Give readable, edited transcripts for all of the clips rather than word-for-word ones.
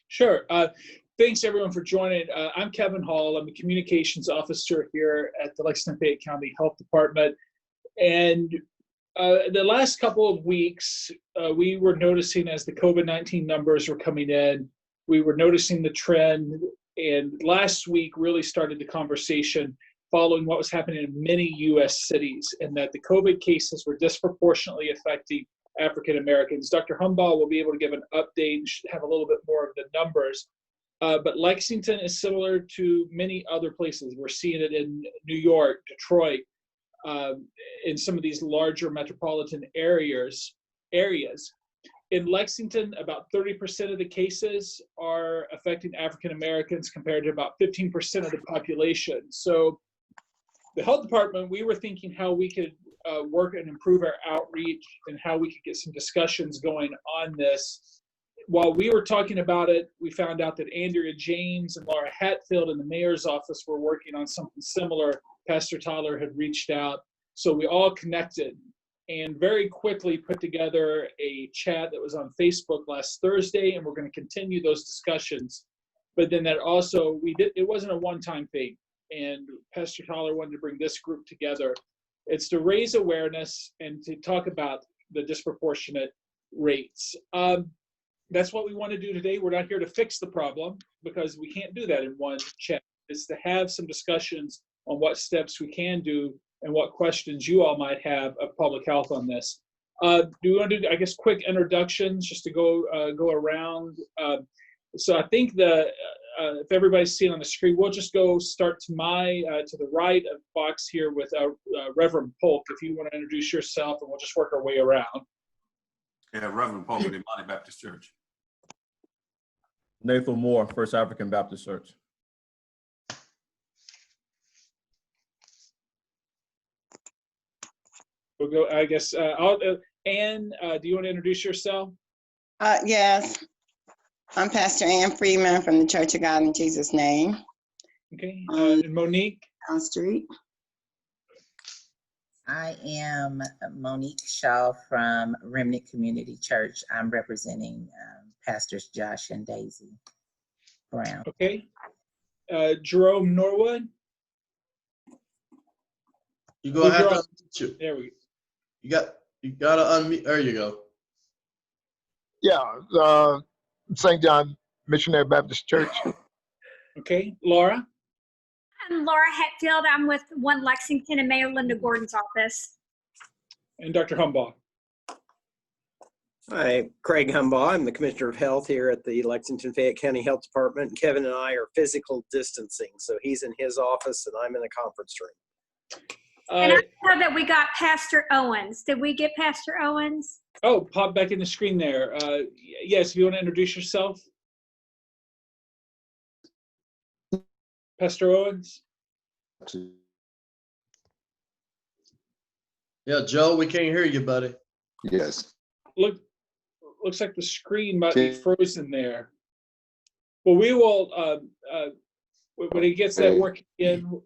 Sure. Thanks, everyone, for joining. I'm Kevin Hall. I'm a communications officer here at the Lexington-Fayette County Health Department. And the last couple of weeks, we were noticing as the COVID-19 numbers were coming in, we were noticing the trend. And last week really started the conversation following what was happening in many U.S. cities, and that the COVID cases were disproportionately affecting African Americans. Dr. Humbaugh will be able to give an update and should have a little bit more of the numbers. But Lexington is similar to many other places. We're seeing it in New York, Detroit, in some of these larger metropolitan areas. In Lexington, about 30% of the cases are affecting African Americans compared to about 15% of the population. So the health department, we were thinking how we could work and improve our outreach and how we could get some discussions going on this. While we were talking about it, we found out that Andrea James and Laura Hatfield in the mayor's office were working on something similar. Pastor Tyler had reached out. So we all connected and very quickly put together a chat that was on Facebook last Thursday, and we're going to continue those discussions. But then that also, it wasn't a one-time thing, and Pastor Tyler wanted to bring this group together. It's to raise awareness and to talk about the disproportionate rates. That's what we want to do today. We're not here to fix the problem because we can't do that in one chat. It's to have some discussions on what steps we can do and what questions you all might have of public health on this. Do we want to do, I guess, quick introductions just to go around? So I think if everybody's seeing on the screen, we'll just go start to the right of box here with Reverend Polk, if you want to introduce yourself, and we'll just work our way around. Yeah, Reverend Polk with the Antioch Baptist Church. Nathl Moore, First African Baptist Church. We'll go, I guess, Ann, do you want to introduce yourself? Yes, I'm Pastor Ann Freeman from the Church of God in Jesus' Name. Okay, and Monique? On Street. I am Monique Shaw from Remnant Community Church. I'm representing Pastors Josh and Daisy Brown. Okay. Jerome Norwood? You're gonna have to unmute you. There we go. You gotta unmute. There you go. Yeah, St. John Missionary Baptist Church. Okay, Laura? I'm Laura Hatfield. I'm with One Lexington and Mayor Linda Gorton's office. And Dr. Humbaugh? Hi, Kraig Humbaugh. I'm the Commissioner of Health here at the Lexington-Fayette County Health Department. Kevin and I are physical distancing, so he's in his office and I'm in the conference room. And I know that we got Pastor Owens. Did we get Pastor Owens? Oh, pop back in the screen there. Yes, if you want to introduce yourself. Pastor Owens? Yeah, Joe, we can't hear you, buddy. Yes. Looks like the screen might be frozen there. Well, we will, when he gets that working in,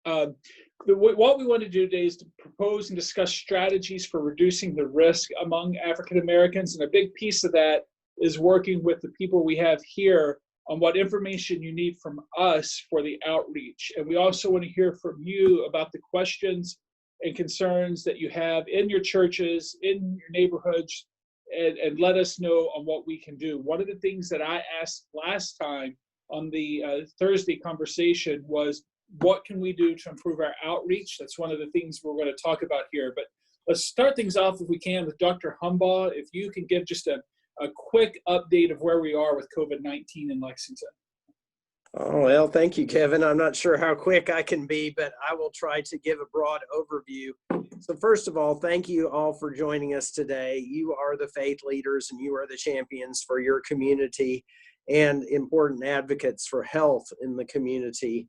what we want to do today is to propose and discuss strategies for reducing the risk among African Americans. And a big piece of that is working with the people we have here on what information you need from us for the outreach. And we also want to hear from you about the questions and concerns that you have in your churches, in your neighborhoods, and let us know on what we can do. One of the things that I asked last time on the Thursday conversation was, what can we do to improve our outreach? That's one of the things we're going to talk about here. But let's start things off, if we can, with Dr. Humbaugh. If you can give just a quick update of where we are with COVID-19 in Lexington. Oh, well, thank you, Kevin. I'm not sure how quick I can be, but I will try to give a broad overview. So first of all, thank you all for joining us today. You are the faith leaders and you are the champions for your community and important advocates for health in the community.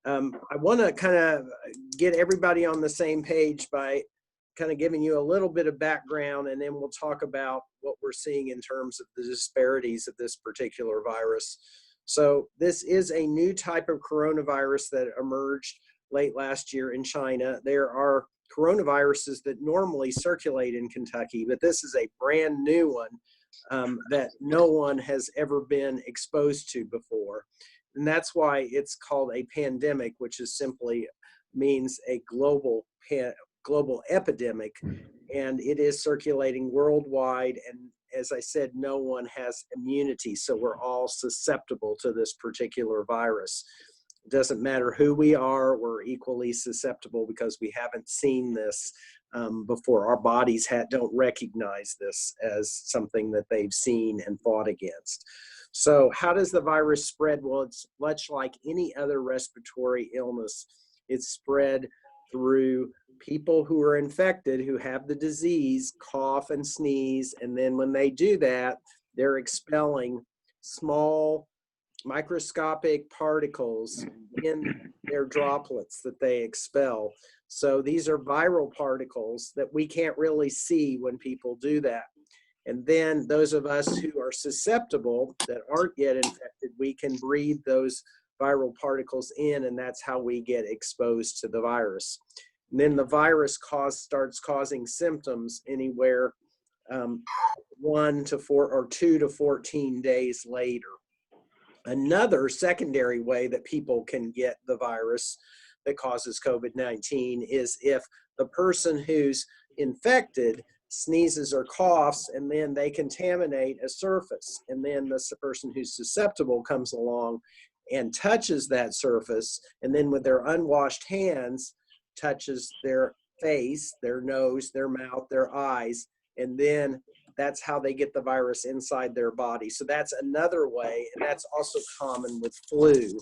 I want to kind of get everybody on the same page by kind of giving you a little bit of background, and then we'll talk about what we're seeing in terms of the disparities of this particular virus. So this is a new type of coronavirus that emerged late last year in China. There are coronaviruses that normally circulate in Kentucky, but this is a brand new one that no one has ever been exposed to before. And that's why it's called a pandemic, which is simply means a global epidemic, and it is circulating worldwide. And as I said, no one has immunity, so we're all susceptible to this particular virus. It doesn't matter who we are, we're equally susceptible because we haven't seen this before. Our bodies don't recognize this as something that they've seen and fought against. So how does the virus spread? Well, it's much like any other respiratory illness. It's spread through people who are infected, who have the disease, cough and sneeze, and then when they do that, they're expelling small microscopic particles in their droplets that they expel. So these are viral particles that we can't really see when people do that. And then those of us who are susceptible, that aren't yet infected, we can breathe those viral particles in, and that's how we get exposed to the virus. And then the virus starts causing symptoms anywhere 1 to 4 or 2 to 14 days later. Another secondary way that people can get the virus that causes COVID-19 is if the person who's infected sneezes or coughs, and then they contaminate a surface, and then the person who's susceptible comes along and touches that surface, and then with their unwashed hands touches their face, their nose, their mouth, their eyes, and then that's how they get the virus inside their body. So that's another way, and that's also common with flu.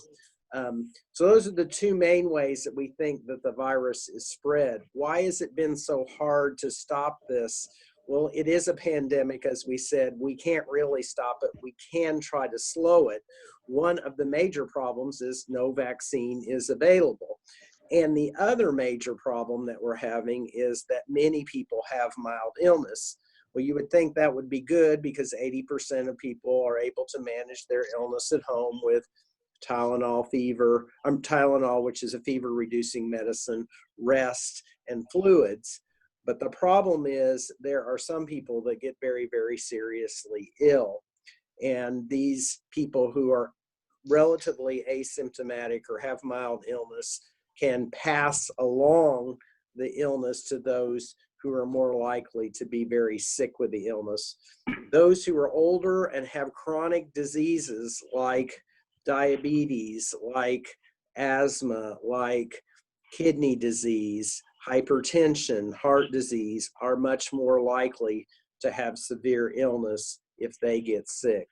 So those are the two main ways that we think that the virus is spread. Why has it been so hard to stop this? Well, it is a pandemic, as we said. We can't really stop it. We can try to slow it. One of the major problems is no vaccine is available. And the other major problem that we're having is that many people have mild illness. Well, you would think that would be good because 80% of people are able to manage their illness at home with Tylenol, which is a fever-reducing medicine, rest, and fluids. But the problem is there are some people that get very, very seriously ill. And these people who are relatively asymptomatic or have mild illness can pass along the illness to those who are more likely to be very sick with the illness. Those who are older and have chronic diseases like diabetes, like asthma, like kidney disease, hypertension, heart disease are much more likely to have severe illness if they get sick.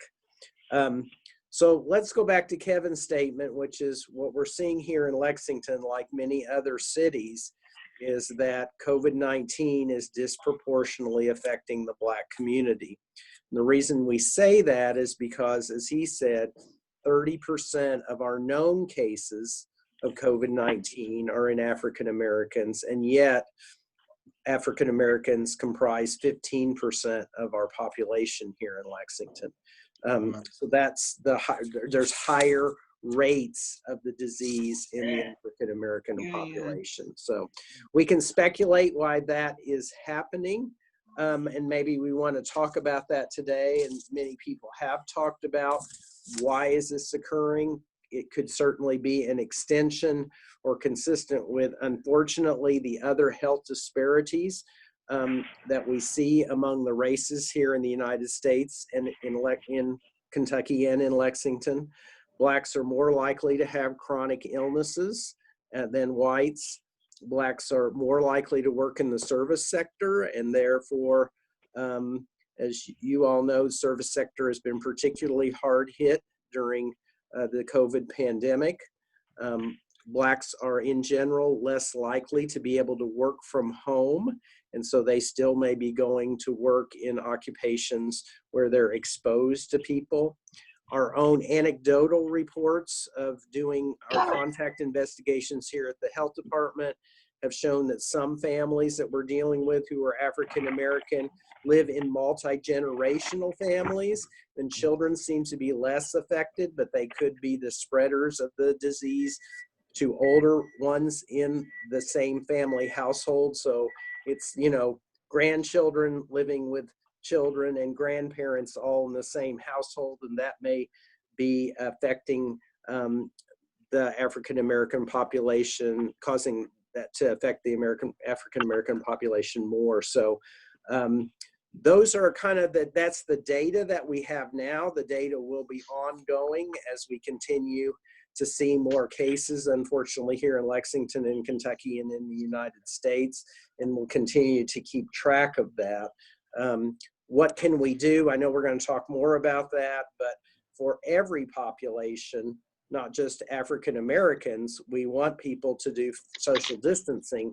So let's go back to Kevin's statement, which is what we're seeing here in Lexington, like many other cities, is that COVID-19 is disproportionately affecting the Black community. And the reason we say that is because, as he said, 30% of our known cases of COVID-19 are in African Americans, and yet African Americans comprise 15% of our population here in Lexington. So that's there's higher rates of the disease in the African American population. So we can speculate why that is happening. And maybe we want to talk about that today. And many people have talked about why is this occurring. It could certainly be an extension or consistent with, unfortunately, the other health disparities that we see among the races here in the United States and in Kentucky and in Lexington. Blacks are more likely to have chronic illnesses than whites. Blacks are more likely to work in the service sector, and therefore, as you all know, the service sector has been particularly hard hit during the COVID pandemic. Blacks are in general less likely to be able to work from home, and so they still may be going to work in occupations where they're exposed to people. Our own anecdotal reports of doing our contact investigations here at the health department have shown that some families that we're dealing with who are African American live in multi-generational families, and children seem to be less affected, but they could be the spreaders of the disease to older ones in the same family household. So it's, grandchildren living with children and grandparents all in the same household, and that may be affecting the African American population, causing that to affect the African American population more. So those are kind of that's the data that we have now. The data will be ongoing as we continue to see more cases, unfortunately, here in Lexington and Kentucky and in the United States, and we'll continue to keep track of that. What can we do? I know we're going to talk more about that, but for every population, not just African Americans, we want people to do social distancing,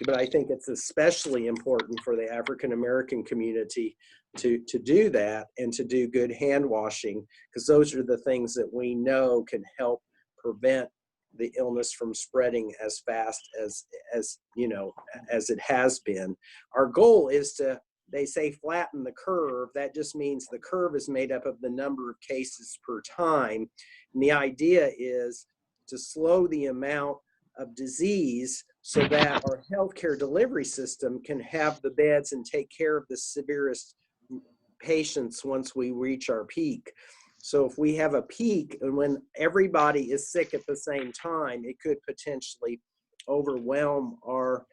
but I think it's especially important for the African American community to do that and to do good hand washing, because those are the things that we know can help prevent the illness from spreading as fast as it has been. Our goal is to, they say, flatten the curve. That just means the curve is made up of the number of cases per time. And the idea is to slow the amount of disease so that our healthcare delivery system can have the beds and take care of the severest patients once we reach our peak. So if we have a peak and when everybody is sick at the same time, it could potentially overwhelm our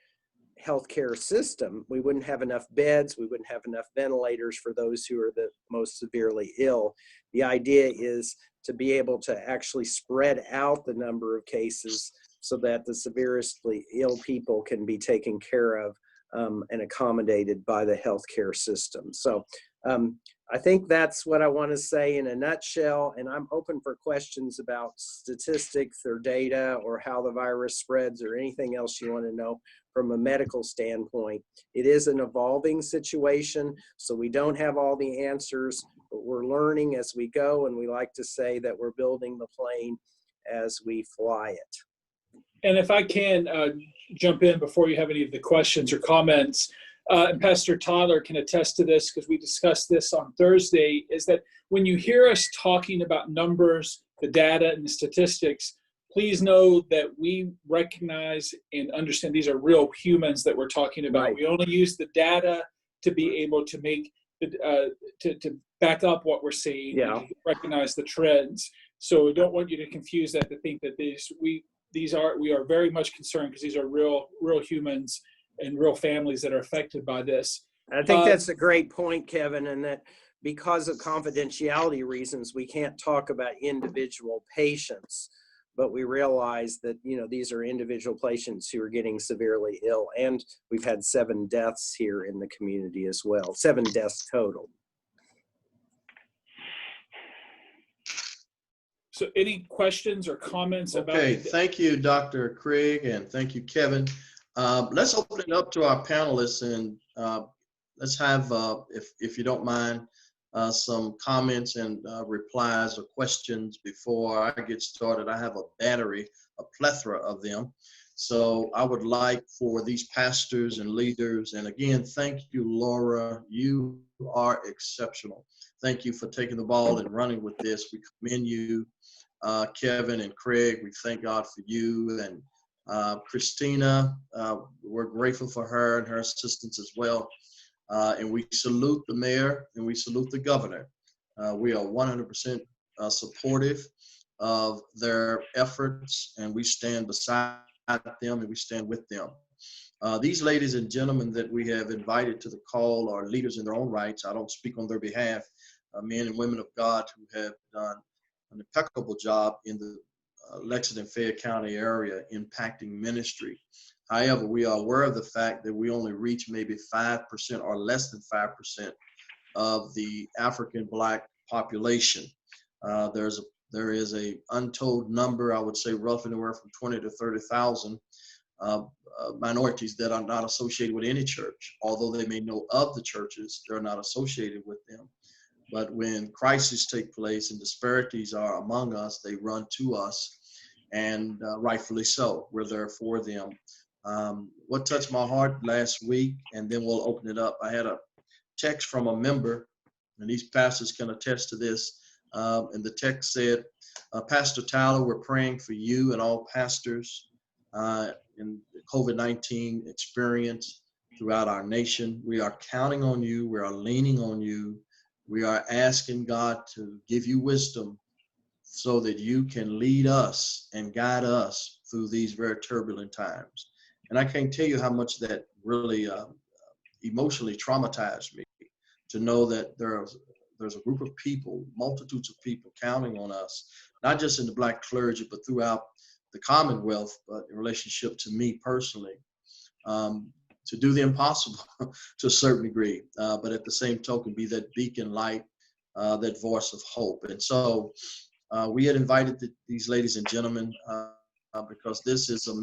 healthcare system. We wouldn't have enough beds. We wouldn't have enough ventilators for those who are the most severely ill. The idea is to be able to actually spread out the number of cases so that the severely ill people can be taken care of and accommodated by the healthcare system. So I think that's what I want to say in a nutshell, and I'm open for questions about statistics or data or how the virus spreads or anything else you want to know from a medical standpoint. It is an evolving situation, so we don't have all the answers, but we're learning as we go, and we like to say that we're building the plane as we fly it. And if I can jump in before you have any of the questions or comments, and Pastor Tyler can attest to this because we discussed this on Thursday, is that when you hear us talking about numbers, the data, and the statistics, please know that we recognize and understand these are real humans that we're talking about. Right. We only use the data to be able to make to back up what we're seeing, yeah, and to recognize the trends. So we don't want you to confuse that, to think that we are very much concerned, because these are real humans and real families that are affected by this. I think that's a great point, Kevin, and that because of confidentiality reasons, we can't talk about individual patients, but we realize that, these are individual patients who are getting severely ill, and we've had 7 deaths here in the community as well, 7 deaths total. So any questions or comments about? Okay, thank you, Dr. Kraig, and thank you, Kevin. Let's open it up to our panelists, and let's have, if you don't mind, some comments and replies or questions before I get started. I have a plethora of them. So I would like for these pastors and leaders, and again, thank you, Laura. You are exceptional. Thank you for taking the ball and running with this. We commend you, Kevin and Kraig. We thank God for you, and Christina, we're grateful for her and her assistance as well. And we salute the mayor and we salute the governor. We are 100% supportive of their efforts, and we stand beside them and we stand with them. These ladies and gentlemen that we have invited to the call are leaders in their own rights. I don't speak on their behalf. Men and women of God who have done an impeccable job in the Lexington-Fayette County area impacting ministry. However, we are aware of the fact that we only reach maybe 5% or less than 5% of the African Black population. There is a untold number, I would say roughly anywhere from 20 to 30,000 minorities that are not associated with any church. Although they may know of the churches, they're not associated with them. But when crises take place and disparities are among us, they run to us, and rightfully so. We're there for them. What touched my heart last week, and then we'll open it up. I had a text from a member, and these pastors can attest to this. And the text said, Pastor Tyler, we're praying for you and all pastors in the COVID-19 experience. throughout our nation. We are counting on you. We are leaning on you. We are asking God to give you wisdom so that you can lead us and guide us through these very turbulent times. And I can't tell you how much that really emotionally traumatized me to know that there's a group of people, multitudes of people counting on us, not just in the Black clergy, but throughout the Commonwealth, but in relationship to me personally, to do the impossible to a certain degree, but at the same token, be that beacon light, that voice of hope. And so we had invited these ladies and gentlemen because this is a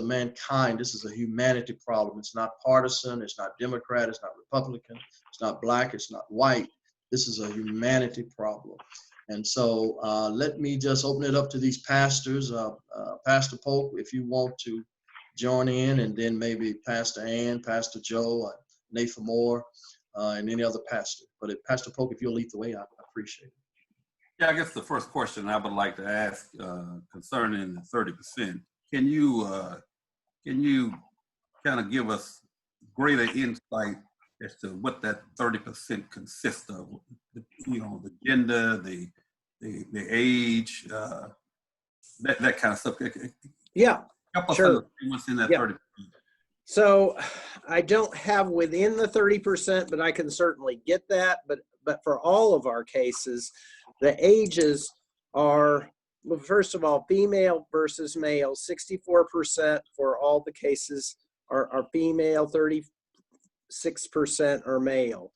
mankind, this is a humanity problem. It's not partisan, it's not Democrat, it's not Republican, it's not Black, it's not white. This is a humanity problem. And so let me just open it up to these pastors. Pastor Polk, if you want to join in, and then maybe Pastor Ann, Pastor Joe, Nathl Moore, and any other pastor. But if Pastor Polk, if you'll lead the way, I appreciate it. Yeah, I guess the first question I would like to ask concerning the 30%, can you kind of give us greater insight as to what that 30% consists of? You know, the gender, the age, that kind of stuff. Yeah, sure. What's in that Yeah. 30%? So I don't have within the 30%, but I can certainly get that. But for all of our cases, the ages are, well, first of all, female versus male. 64% for all the cases are female, 36% are male.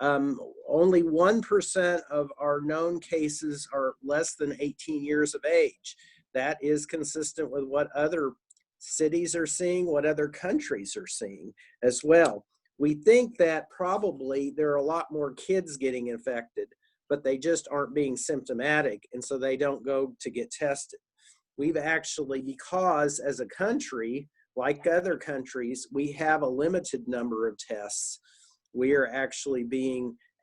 Only 1% of our known cases are less than 18 years of age. That is consistent with what other cities are seeing, what other countries are seeing as well. We think that probably there are a lot more kids getting infected, but they just aren't being symptomatic, and so they don't go to get tested. We've actually, because as a country, like other countries, we have a limited number of tests. We are actually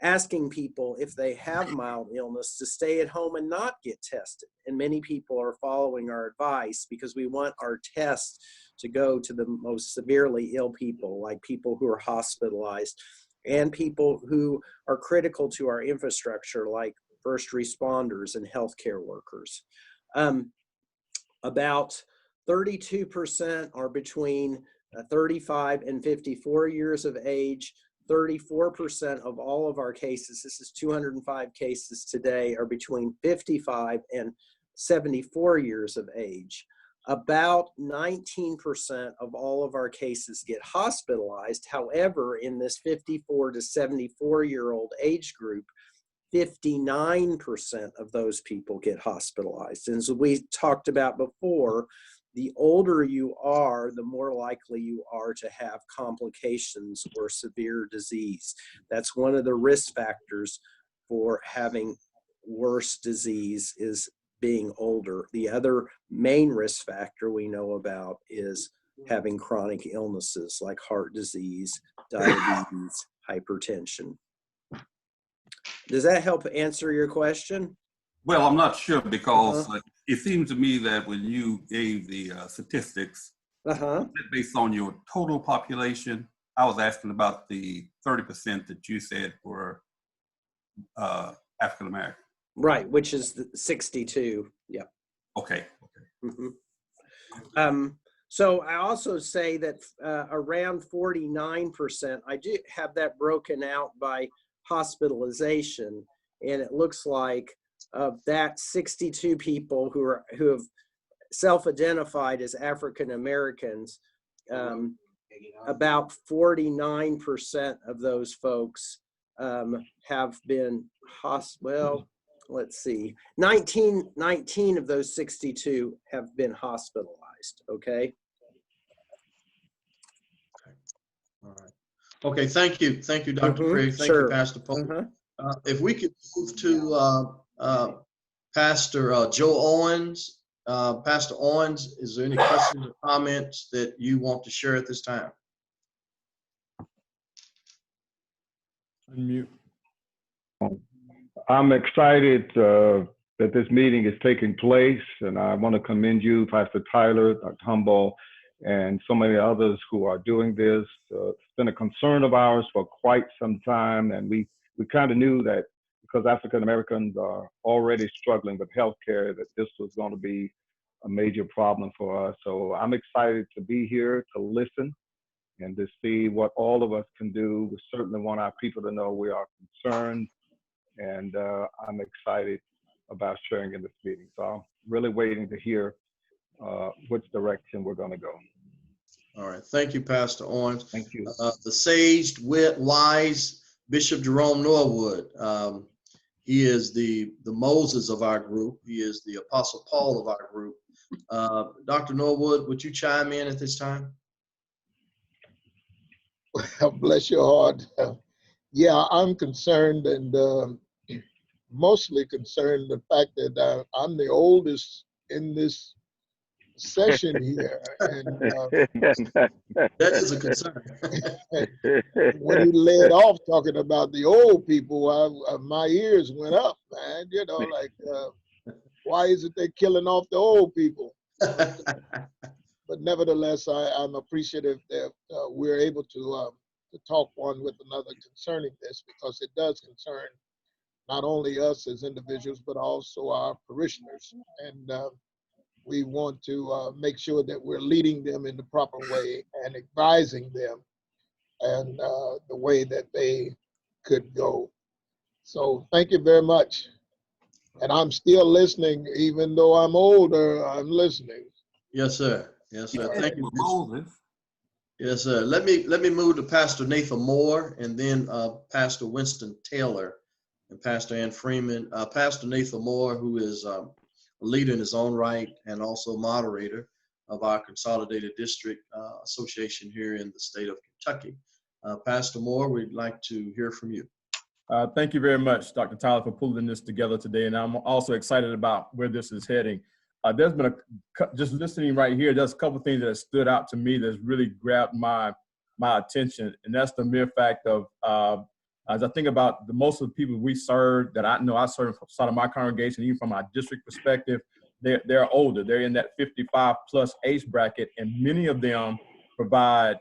asking people if they have mild illness to stay at home and not get tested. And many people are following our advice because we want our tests to go to the most severely ill people, like people who are hospitalized and people who are critical to our infrastructure, like first responders and healthcare workers. About 32% are between 35 and 54 years of age. 34% of all of our cases, this is 205 cases today, are between 55 and 74 years of age. About 19% of all of our cases get hospitalized. However, in this 54 to 74-year-old age group, 59% of those people get hospitalized. And as we talked about before, the older you are, the more likely you are to have complications or severe disease. That's one of the risk factors for having worse disease, is being older. The other main risk factor we know about is having chronic illnesses like heart disease, diabetes, hypertension. Does that help answer your question? Well, I'm not sure because it seems to me that when you gave the statistics, based on your total population, I was asking about the 30% that you said were African American. Right, which is the 62. Yeah. Okay. So I also say that around 49%, I do have that broken out by hospitalization, and it looks like of that 62 people who have self-identified as African Americans, about 49% of those folks have been let's see, 19 of those 62 have been hospitalized. Okay. All right. Okay. Thank you, Dr. Kraig. Thank you, Pastor Polk. If we could move to Pastor Joe Owens. Pastor Owens, is there any questions or comments that you want to share at this time? Unmute. I'm excited that this meeting is taking place, and I want to commend you, Pastor Tyler, Dr. Humbaugh, and so many others who are doing this. It's been a concern of ours for quite some time, and we kind of knew that because African Americans are already struggling with healthcare, that this was going to be a major problem for us. So I'm excited to be here to listen and to see what all of us can do. We certainly want our people to know we are concerned, and I'm excited about sharing in this meeting. So I'm really waiting to hear which direction we're going to go. All right. Thank you, Pastor Owens. Thank you. The sage, wise Bishop Jerome Norwood. He is the Moses of our group. He is the Apostle Paul of our group. Dr. Norwood, would you chime in at this time? Bless your heart. Yeah, I'm concerned, and mostly concerned the fact that I'm the oldest in this session here, and that is a concern. when he led off talking about the old people, my ears went up, man. You know, like, why is it they're killing off the old people? But nevertheless, I'm appreciative that we're able to talk one with another concerning this, because it does concern not only us as individuals, but also our parishioners. And we want to make sure that we're leading them in the proper way and advising them and the way that they could go. So thank you very much. And I'm still listening, even though I'm older, I'm listening. Yes, sir. Yes, sir. Thank you. Moses. Yes, sir. Let me move to Pastor Nathl Moore, and then Pastor Winston Taylor and Pastor Ann Freeman. Pastor Nathl Moore, who is a leader in his own right and also moderator of our Consolidated District Association here in the state of Kentucky. Pastor Moore, we'd like to hear from you. Thank you very much, Dr. Tyler, for pulling this together today. And I'm also excited about where this is heading. There's been just listening right here, there's a couple of things that have stood out to me that's really grabbed my attention. And that's the mere fact of, as I think about most of the people we serve, that I know I serve outside of my congregation, even from our district perspective, they're older. They're in that 55 plus age bracket, and many of them provide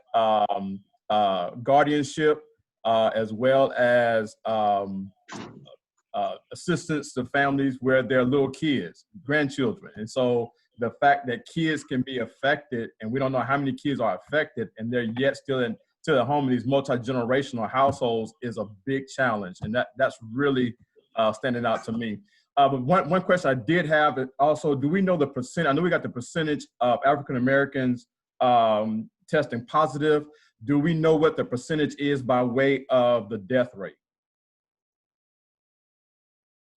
guardianship, as well as assistance to families where there are little kids, grandchildren. And so the fact that kids can be affected, and we don't know how many kids are affected, and they're yet still at home in these multi-generational households, is a big challenge. And that's really standing out to me. But one question I did have is also, do we know the percent? I know we got the percentage of African Americans testing positive. Do we know what the percentage is by way of the death rate?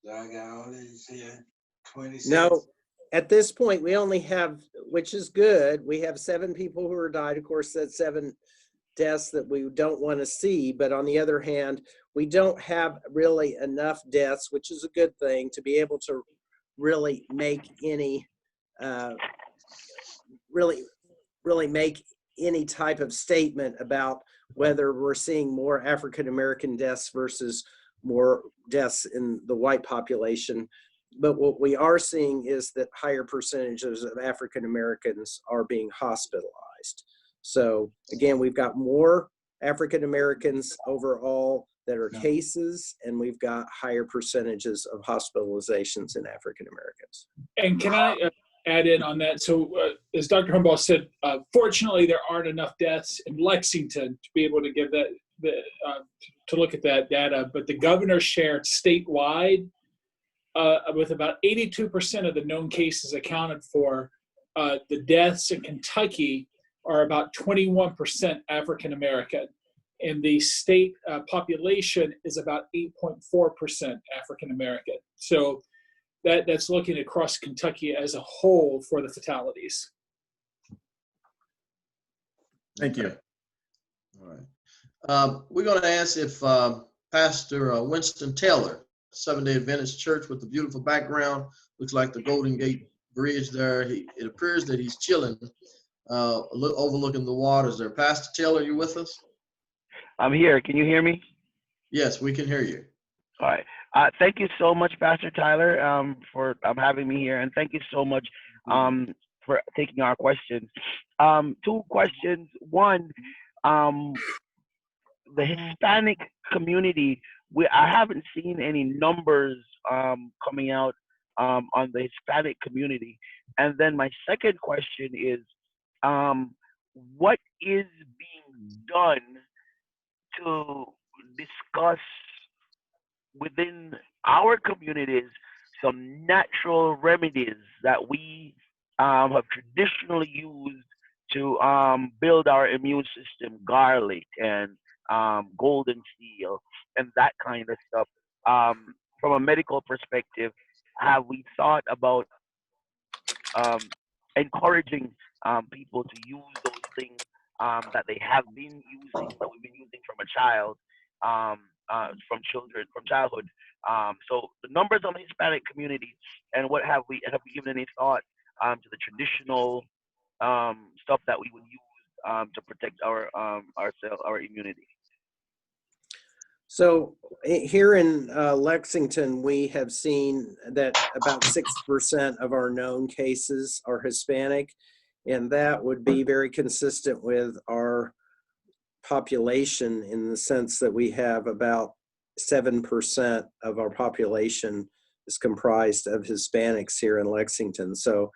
I got all these here. 26. No, at this point, we only have, which is good, we have 7 people who are died. Of course, that's 7 deaths that we don't want to see. But on the other hand, we don't have really enough deaths, which is a good thing, to be able to really make any, really make any type of statement about whether we're seeing more African American deaths versus more deaths in the white population. But what we are seeing is that higher percentages of African Americans are being hospitalized. So again, we've got more African Americans overall that are cases, and we've got higher percentages of hospitalizations in African Americans. And can I add in on that? So as Dr. Humbaugh said, fortunately, there aren't enough deaths in Lexington to be able to give that, to look at that data. But the governor shared statewide with about 82% of the known cases accounted for. The deaths in Kentucky are about 21% African American, and the state population is about 8.4% African American. So that's looking across Kentucky as a whole for the fatalities. Thank you. All right. We're going to ask if Pastor Winston Taylor, Seventh-day Adventist Church with the beautiful background, looks like the Golden Gate Bridge there. It appears that he's chilling, overlooking the waters there. Pastor Taylor, you with us? I'm here. Can you hear me? Yes, we can hear you. All right. Thank you so much, Pastor Tyler, for having me here, and thank you so much for taking our questions. 2 questions. One, the Hispanic community, I haven't seen any numbers coming out on the Hispanic community. And then my second question is, what is being done to discuss within our communities some natural remedies that we have traditionally used to build our immune system, garlic and golden seal and that kind of stuff. From a medical perspective, have we thought about encouraging people to use those things that they have been using, that we've been using from a child, from childhood? So the numbers on the Hispanic community, and what have we given any thought to the traditional stuff that we would use to protect ourselves, our immunity? So here in Lexington, we have seen that about 6% of our known cases are Hispanic, and that would be very consistent with our population in the sense that we have about 7% of our population is comprised of Hispanics here in Lexington. So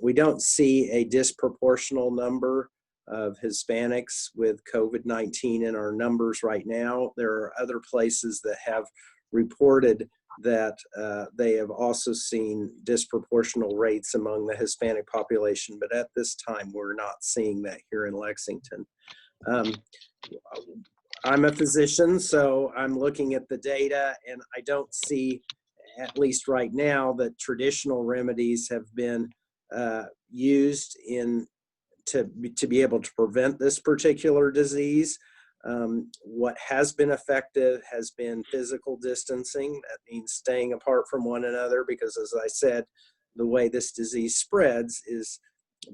we don't see a disproportional number of Hispanics with COVID-19 in our numbers right now. There are other places that have reported that they have also seen disproportional rates among the Hispanic population, but at this time we're not seeing that here in Lexington. I'm a physician, so I'm looking at the data, and I don't see, at least right now, that traditional remedies have been used to be able to prevent this particular disease. What has been effective has been physical distancing. That means staying apart from one another, because as I said, the way this disease spreads is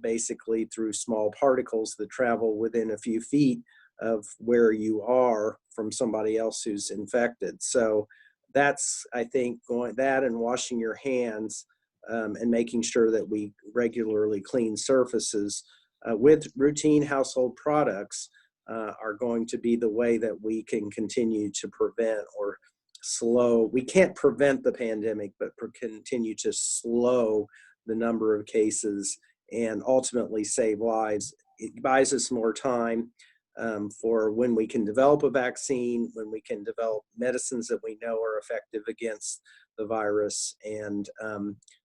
basically through small particles that travel within a few feet of where you are from somebody else who's infected. So that's, I think, that and washing your hands and making sure that we regularly clean surfaces with routine household products are going to be the way that we can continue to prevent or slow. We can't prevent the pandemic, but continue to slow the number of cases and ultimately save lives. It buys us more time for when we can develop a vaccine, when we can develop medicines that we know are effective against the virus, and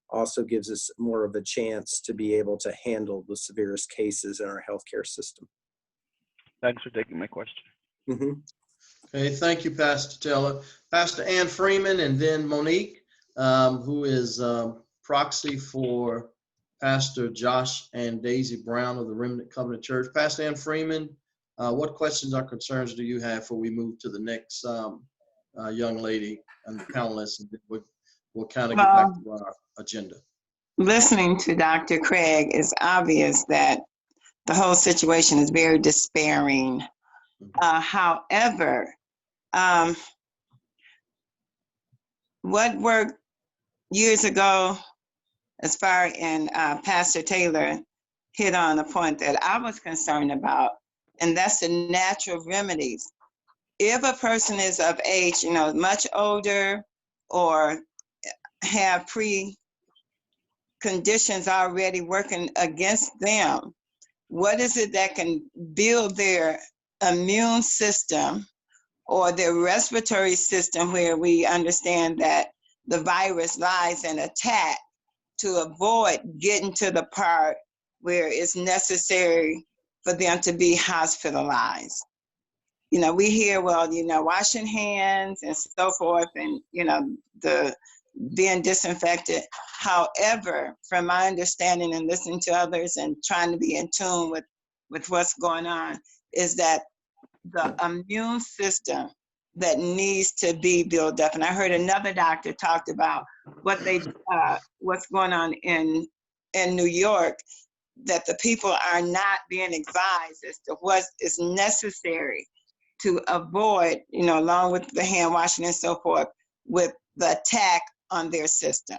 also gives us more of a chance to be able to handle the severest cases in our healthcare system. Thanks for taking my question. Mm-hmm. Okay, thank you, Pastor Taylor. Pastor Ann Freeman, and then Monique, who is proxy for Pastor Josh and Daisy Brown of the Remnant Covenant Church. Pastor Ann Freeman, what questions or concerns do you have before we move to the next young lady and the panelists? And we'll kind of get back to our agenda. Listening to Dr. Kraig, it's obvious that the whole situation is very despairing. However, what worked years ago, as far as Pastor Taylor hit on a point that I was concerned about, and that's the natural remedies. If a person is of age, much older, or have preconditions already working against them, what is it that can build their immune system or their respiratory system, where we understand that the virus lies in attack, to avoid getting to the part where it's necessary for them to be hospitalized? We hear, washing hands and so forth, and, the being disinfected. However, from my understanding and listening to others and trying to be in tune with what's going on, is that the immune system that needs to be built up. And I heard another doctor talked about what's going on in New York, that the people are not being advised as to what is necessary to avoid, along with the hand washing and so forth, with the attack on their system.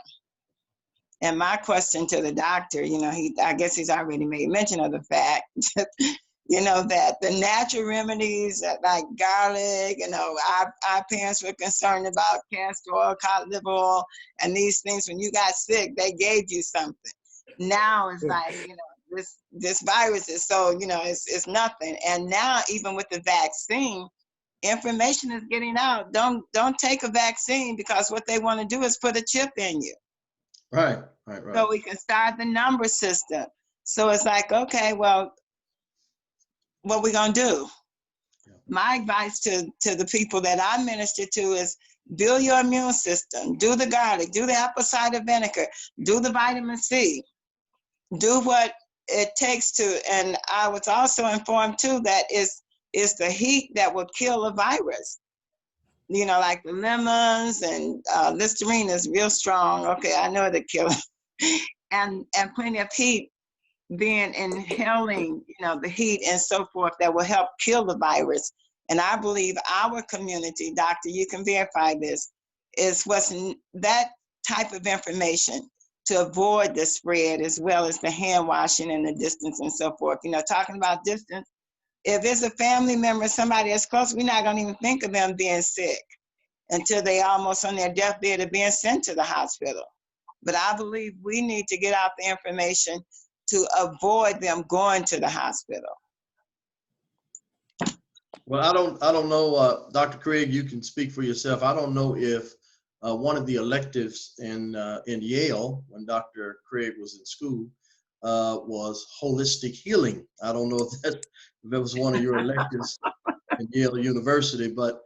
And my question to the doctor, I guess he's already made mention of the fact, that the natural remedies like garlic, our parents were concerned about castor oil, cod liver oil, and these things. When you got sick, they gave you something. Now it's like, this virus is so, it's nothing. And now even with the vaccine, information is getting out. Don't take a vaccine, because what they want to do is put a chip in you. Right. So we can start the number system. So it's like, okay, well, what we gonna do? Yeah. My advice to the people that I minister to is build your immune system. Do the garlic, do the apple cider vinegar, do the vitamin C, do what it takes to. And I was also informed too that it's the heat that will kill a virus. Like the lemons and Listerine is real strong. Okay, I know it'll kill it. and plenty of heat, being inhaling, the heat and so forth, that will help kill the virus. And I believe our community, doctor, you can verify this, is that type of information to avoid the spread, as well as the hand washing and the distance and so forth. Talking about distance, if it's a family member, somebody that's close, we're not gonna even think of them being sick until they almost on their deathbed of being sent to the hospital. But I believe we need to get out the information to avoid them going to the hospital. Well, I don't know, Dr. Kraig, you can speak for yourself. I don't know if one of the electives in Yale, when Dr. Kraig was in school, was holistic healing. I don't know if that was one of your electives in Yale University, but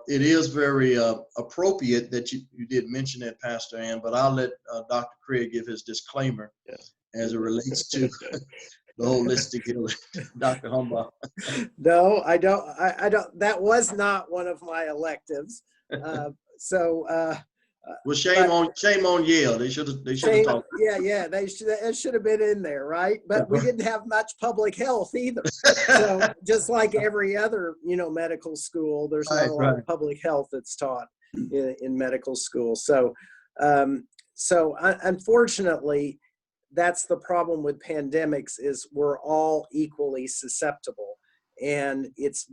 it is very appropriate that you did mention that, Pastor Ann, but I'll let Dr. Kraig give his disclaimer as it relates to the holistic healing. Dr. Humbaugh. No, I don't. I don't. That was not one of my electives. Well, shame on Yale. They should have talked. Yeah. It should have been in there, right? But we didn't have much public health either. So just like every other, medical school, there's not a lot of public health that's taught in medical school. So unfortunately, that's the problem with pandemics, is we're all equally susceptible. And it's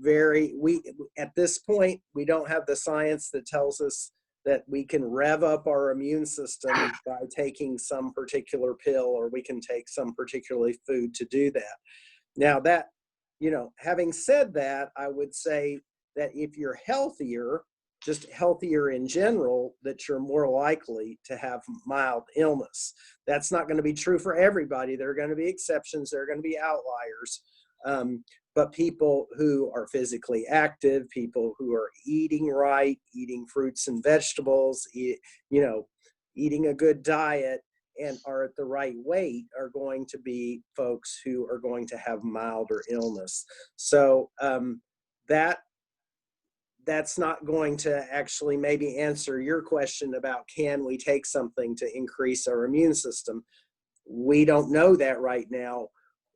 at this point, we don't have the science that tells us that we can rev up our immune system by taking some particular pill, or we can take some particular food to do that. Now that, having said that, I would say that if you're healthier, just healthier in general, that you're more likely to have mild illness. That's not going to be true for everybody. There are going to be exceptions. There are going to be outliers. But people who are physically active, people who are eating right, eating fruits and vegetables, eating a good diet, and are at the right weight, are going to be folks who are going to have milder illness. So that's not going to actually maybe answer your question about can we take something to increase our immune system. We don't know that right now.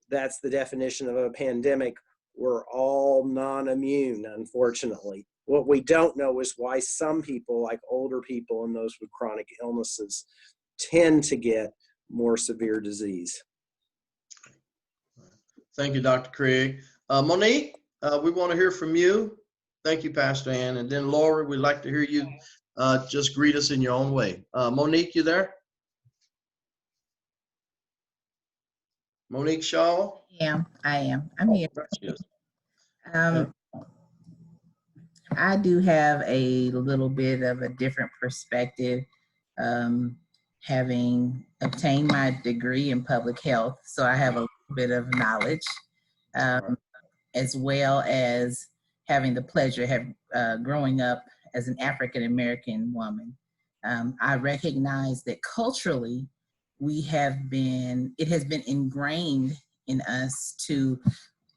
That's the definition of a pandemic. We're all non-immune, unfortunately. What we don't know is why some people, like older people and those with chronic illnesses, tend to get more severe disease. Thank you, Dr. Kraig. Monique, we want to hear from you. Thank you, Pastor Ann. And then Laura, we'd like to hear you just greet us in your own way. Monique, you there? Monique Shaw? I am. I'm here. Yes. I do have a little bit of a different perspective, having obtained my degree in public health. So I have a little bit of knowledge, as well as having the pleasure of growing up as an African-American woman. I recognize that culturally, it has been ingrained in us to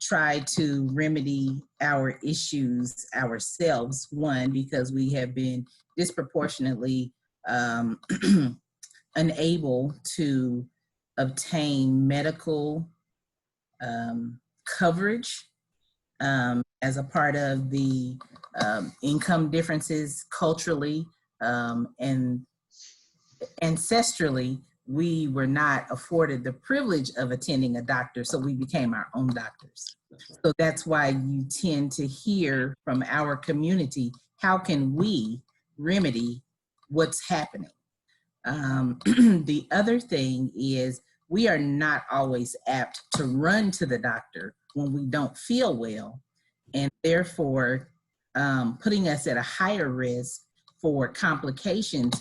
try to remedy our issues ourselves. One, because we have been disproportionately unable to obtain medical coverage as a part of the income differences culturally and ancestrally. we were not afforded the privilege of attending a doctor, so we became our own doctors. So that's why you tend to hear from our community, how can we remedy what's happening? The other thing is we are not always apt to run to the doctor when we don't feel well, and therefore putting us at a higher risk for complications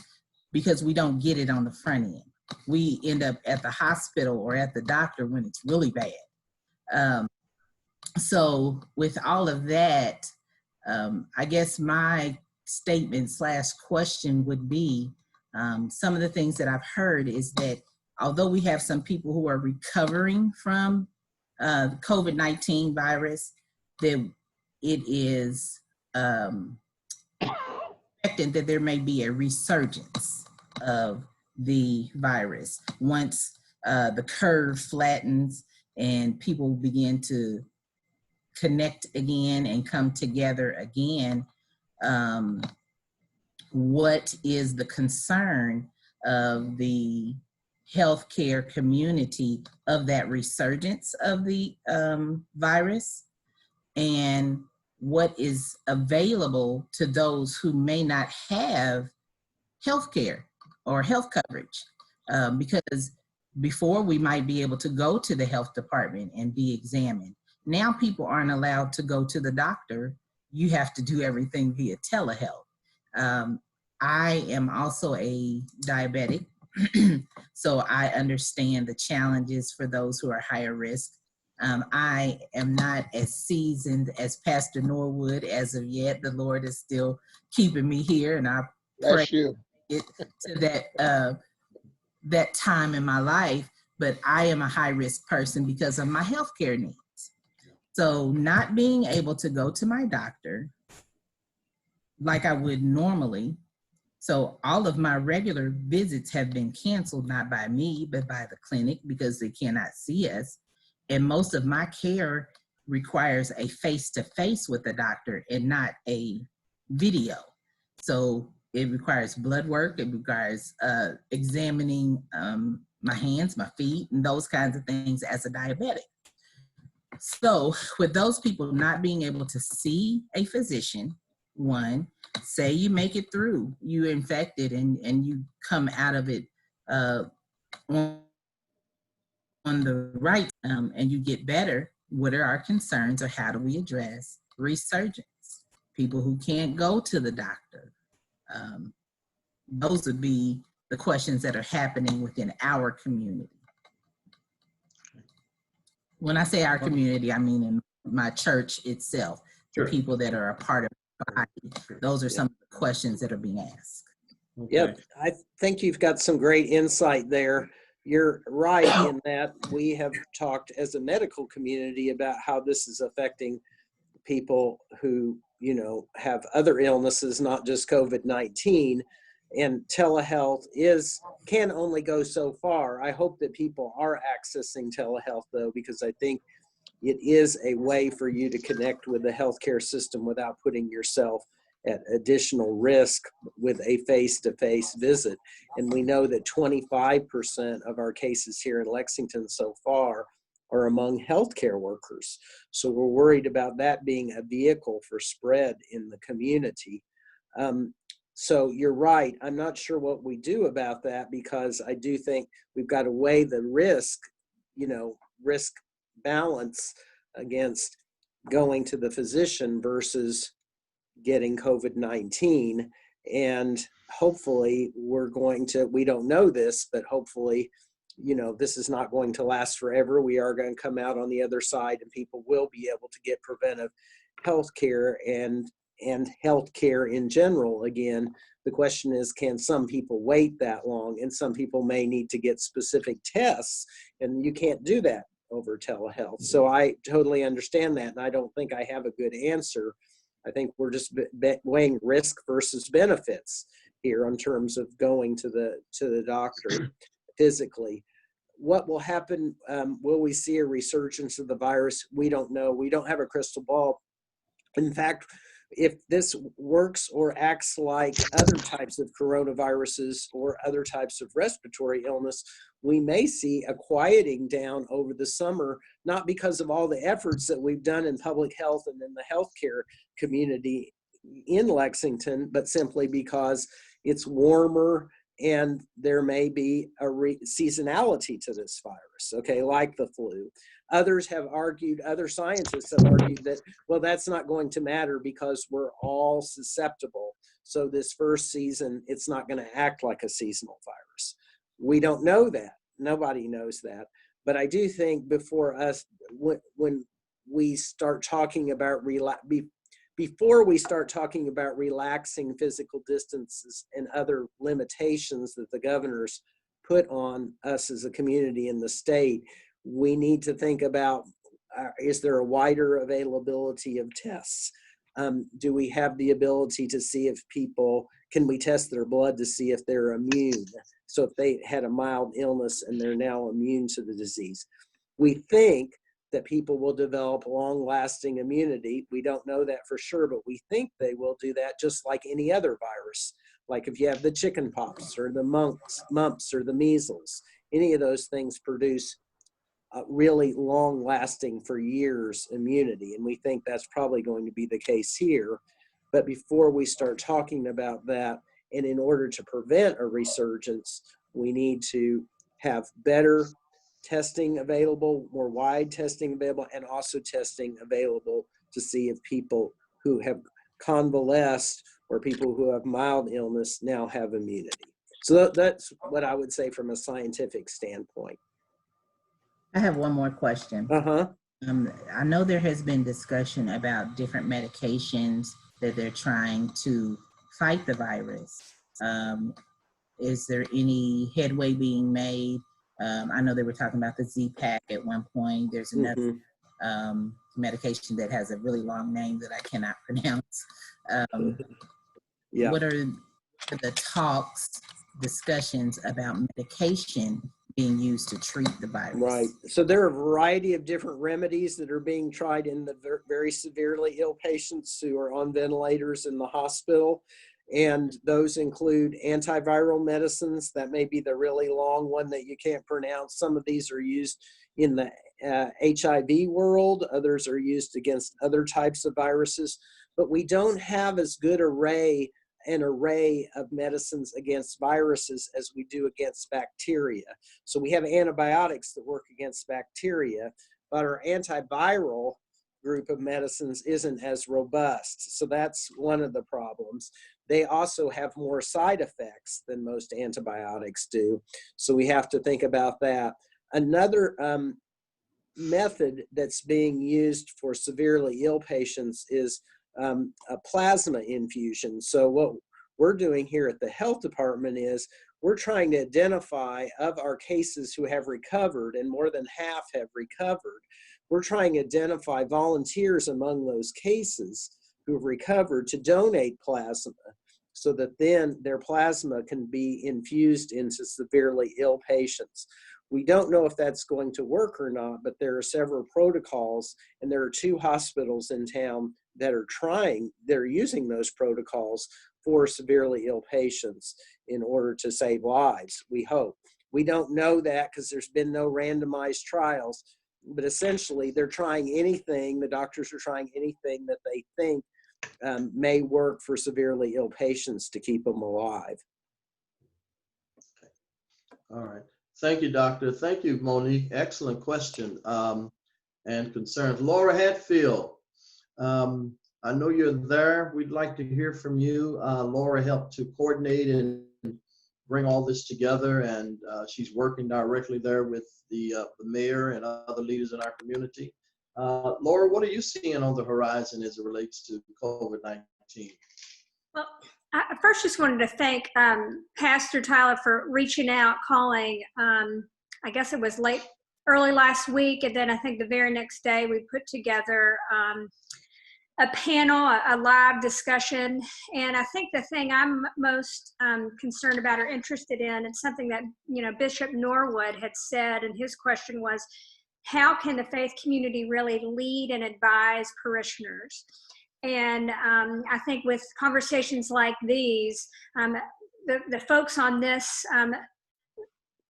because we don't get it on the front end. We end up at the hospital or at the doctor when it's really bad. So with all of that, I guess my statement / question would be, some of the things that I've heard is that although we have some people who are recovering from the COVID-19 virus, that it is expected that there may be a resurgence of the virus once the curve flattens and people begin to connect again and come together again. What is the concern of the healthcare community of that resurgence of the virus, and what is available to those who may not have healthcare or health coverage? Because before we might be able to go to the health department and be examined. Now people aren't allowed to go to the doctor. You have to do everything via telehealth. I am also a diabetic, so I understand the challenges for those who are higher risk. I am not as seasoned as Pastor Norwood as of yet. The Lord is still keeping me here, and I pray it to that time in my life, but I am a high risk person because of my healthcare needs. So not being able to go to my doctor like I would normally. So all of my regular visits have been canceled, not by me, but by the clinic because they cannot see us. And most of my care requires a face-to-face with the doctor and not a video. So it requires blood work. It requires examining my hands, my feet, and those kinds of things as a diabetic. So with those people not being able to see a physician, one, say you make it through, you infected and you come out of it on the right and you get better, what are our concerns or how do we address resurgence? People who can't go to the doctor. Those would be the questions that are happening within our community. When I say our community, I mean in my church itself, the people that are a part of the body. Those are some of the questions that are being asked. Okay. Yep, I think you've got some great insight there. You're right in that we have talked as a medical community about how this is affecting people who, you know, have other illnesses, not just COVID-19. And telehealth can only go so far. I hope that people are accessing telehealth though, because I think it is a way for you to connect with the healthcare system without putting yourself at additional risk with a face-to-face visit. And we know that 25% of our cases here in Lexington so far are among healthcare workers. So we're worried about that being a vehicle for spread in the community. So you're right. I'm not sure what we do about that because I do think we've got to weigh the risk, risk balance against going to the physician versus getting COVID-19. And hopefully we don't know this, but hopefully, this is not going to last forever. We are going to come out on the other side and people will be able to get preventive health care and health care in general. Again, the question is, can some people wait that long? And some people may need to get specific tests, and you can't do that over telehealth. So I totally understand that, and I don't think I have a good answer. I think we're just weighing risk versus benefits here in terms of going to the doctor physically. What will happen? Will we see a resurgence of the virus? We don't know. We don't have a crystal ball. In fact, if this works or acts like other types of coronaviruses or other types of respiratory illness, we may see a quieting down over the summer, not because of all the efforts that we've done in public health and in the healthcare community in Lexington, but simply because it's warmer and there may be a seasonality to this virus, okay, like the flu. Others have argued, other scientists have argued that, well, that's not going to matter because we're all susceptible. So this first season, it's not going to act like a seasonal virus. We don't know that. Nobody knows that. But I do think before us, when we start talking about before we start talking about relaxing physical distances and other limitations that the governors put on us as a community in the state, we need to think about, is there a wider availability of tests? Do we have the ability to see if people, can we test their blood to see if they're immune? So if they had a mild illness and they're now immune to the disease. We think that people will develop long-lasting immunity. We don't know that for sure, but we think they will do that just like any other virus. Like if you have the chicken pox or the mumps or the measles, any of those things produce really long-lasting for years immunity. And we think that's probably going to be the case here. But before we start talking about that, and in order to prevent a resurgence, we need to have better testing available, more wide testing available, and also testing available to see if people who have convalesced or people who have mild illness now have immunity. So that's what I would say from a scientific standpoint. I have one more question. I know there has been discussion about different medications that they're trying to fight the virus. Is there any headway being made? I know they were talking about the Z-Pack at one point. There's another medication that has a really long name that I cannot pronounce. What are the discussions about medication being used to treat the virus? Right. So there are a variety of different remedies that are being tried in the very severely ill patients who are on ventilators in the hospital. And those include antiviral medicines. That may be the really long one that you can't pronounce. Some of these are used in the HIV world. Others are used against other types of viruses. But we don't have as good an array of medicines against viruses as we do against bacteria. So we have antibiotics that work against bacteria, but our antiviral group of medicines isn't as robust. So that's one of the problems. They also have more side effects than most antibiotics do. So we have to think about that. Another method that's being used for severely ill patients is a plasma infusion. So what we're doing here at the health department is we're trying to identify of our cases who have recovered, and more than half have recovered. We're trying to identify volunteers among those cases who've recovered to donate plasma so that then their plasma can be infused into severely ill patients. We don't know if that's going to work or not, but there are several protocols, and there are 2 hospitals in town that are using those protocols for severely ill patients in order to save lives, we hope. We don't know that because there's been no randomized trials, but essentially they're trying anything, the doctors are trying anything that they think may work for severely ill patients to keep them alive. All right. Thank you, Doctor. Thank you, Monique. Excellent question and concerns. Laura Hatfield, I know you're there. We'd like to hear from you. Laura helped to coordinate and bring all this together, and she's working directly there with the mayor and other leaders in our community. Laura, what are you seeing on the horizon as it relates to COVID-19? Well, I first just wanted to thank Pastor Tyler for reaching out, calling. I guess it was early last week, and then I think the very next day we put together a panel, a live discussion. And I think the thing I'm most concerned about or interested in, and something that Bishop Norwood had said, and his question was, how can the faith community really lead and advise parishioners? And I think with conversations like these, the folks on this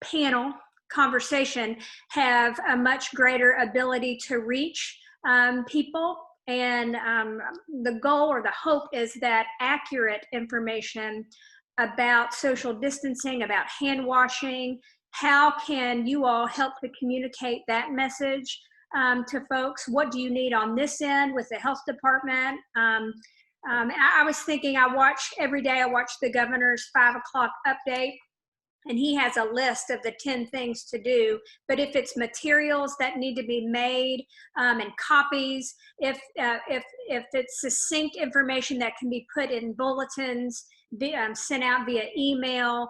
panel conversation have a much greater ability to reach people. And the goal or the hope is that accurate information about social distancing, about hand washing, how can you all help to communicate that message to folks? What do you need on this end with the health department? I was thinking, every day I watch the governor's 5 o'clock update, and he has a list of the 10 things to do. But if it's materials that need to be made and copies, if it's succinct information that can be put in bulletins, sent out via email,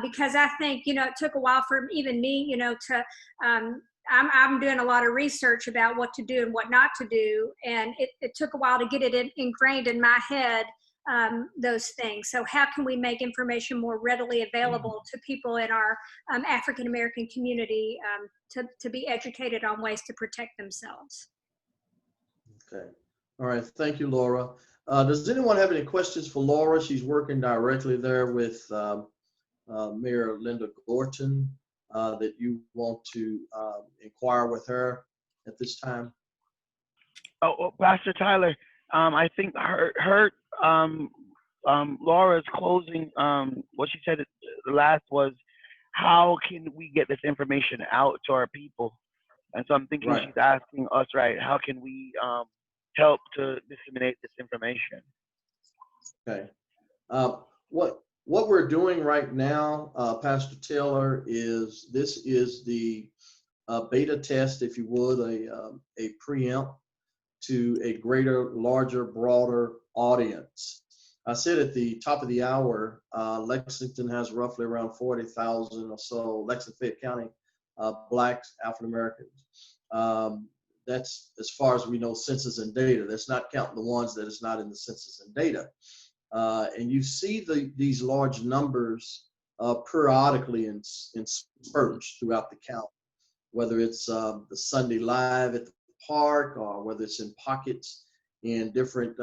because I think, it took a while for even me, to, I'm doing a lot of research about what to do and what not to do. And it took a while to get it ingrained in my head, those things. So how can we make information more readily available to people in our African-American community to be educated on ways to protect themselves? Okay. All right. Thank you, Laura. Does anyone have any questions for Laura? She's working directly there with Mayor Linda Gorton that you want to inquire with her at this time. Oh, Pastor Tyler, I think Laura's closing, what she said last was, how can we get this information out to our people? And so I'm thinking Right. She's asking us, right, how can we help to disseminate this information? Okay. What we're doing right now, Pastor Taylor, is this is the beta test, if you would, a preempt to a greater, larger, broader audience. I said at the top of the hour, Lexington has roughly around 40,000 or so, Lexington-Fayette County, Blacks, African Americans. That's as far as we know, census and data. That's not counting the ones that is not in the census and data. And you see these large numbers periodically in spurts throughout the county, whether it's the Sunday Live at the park, or whether it's in pockets in different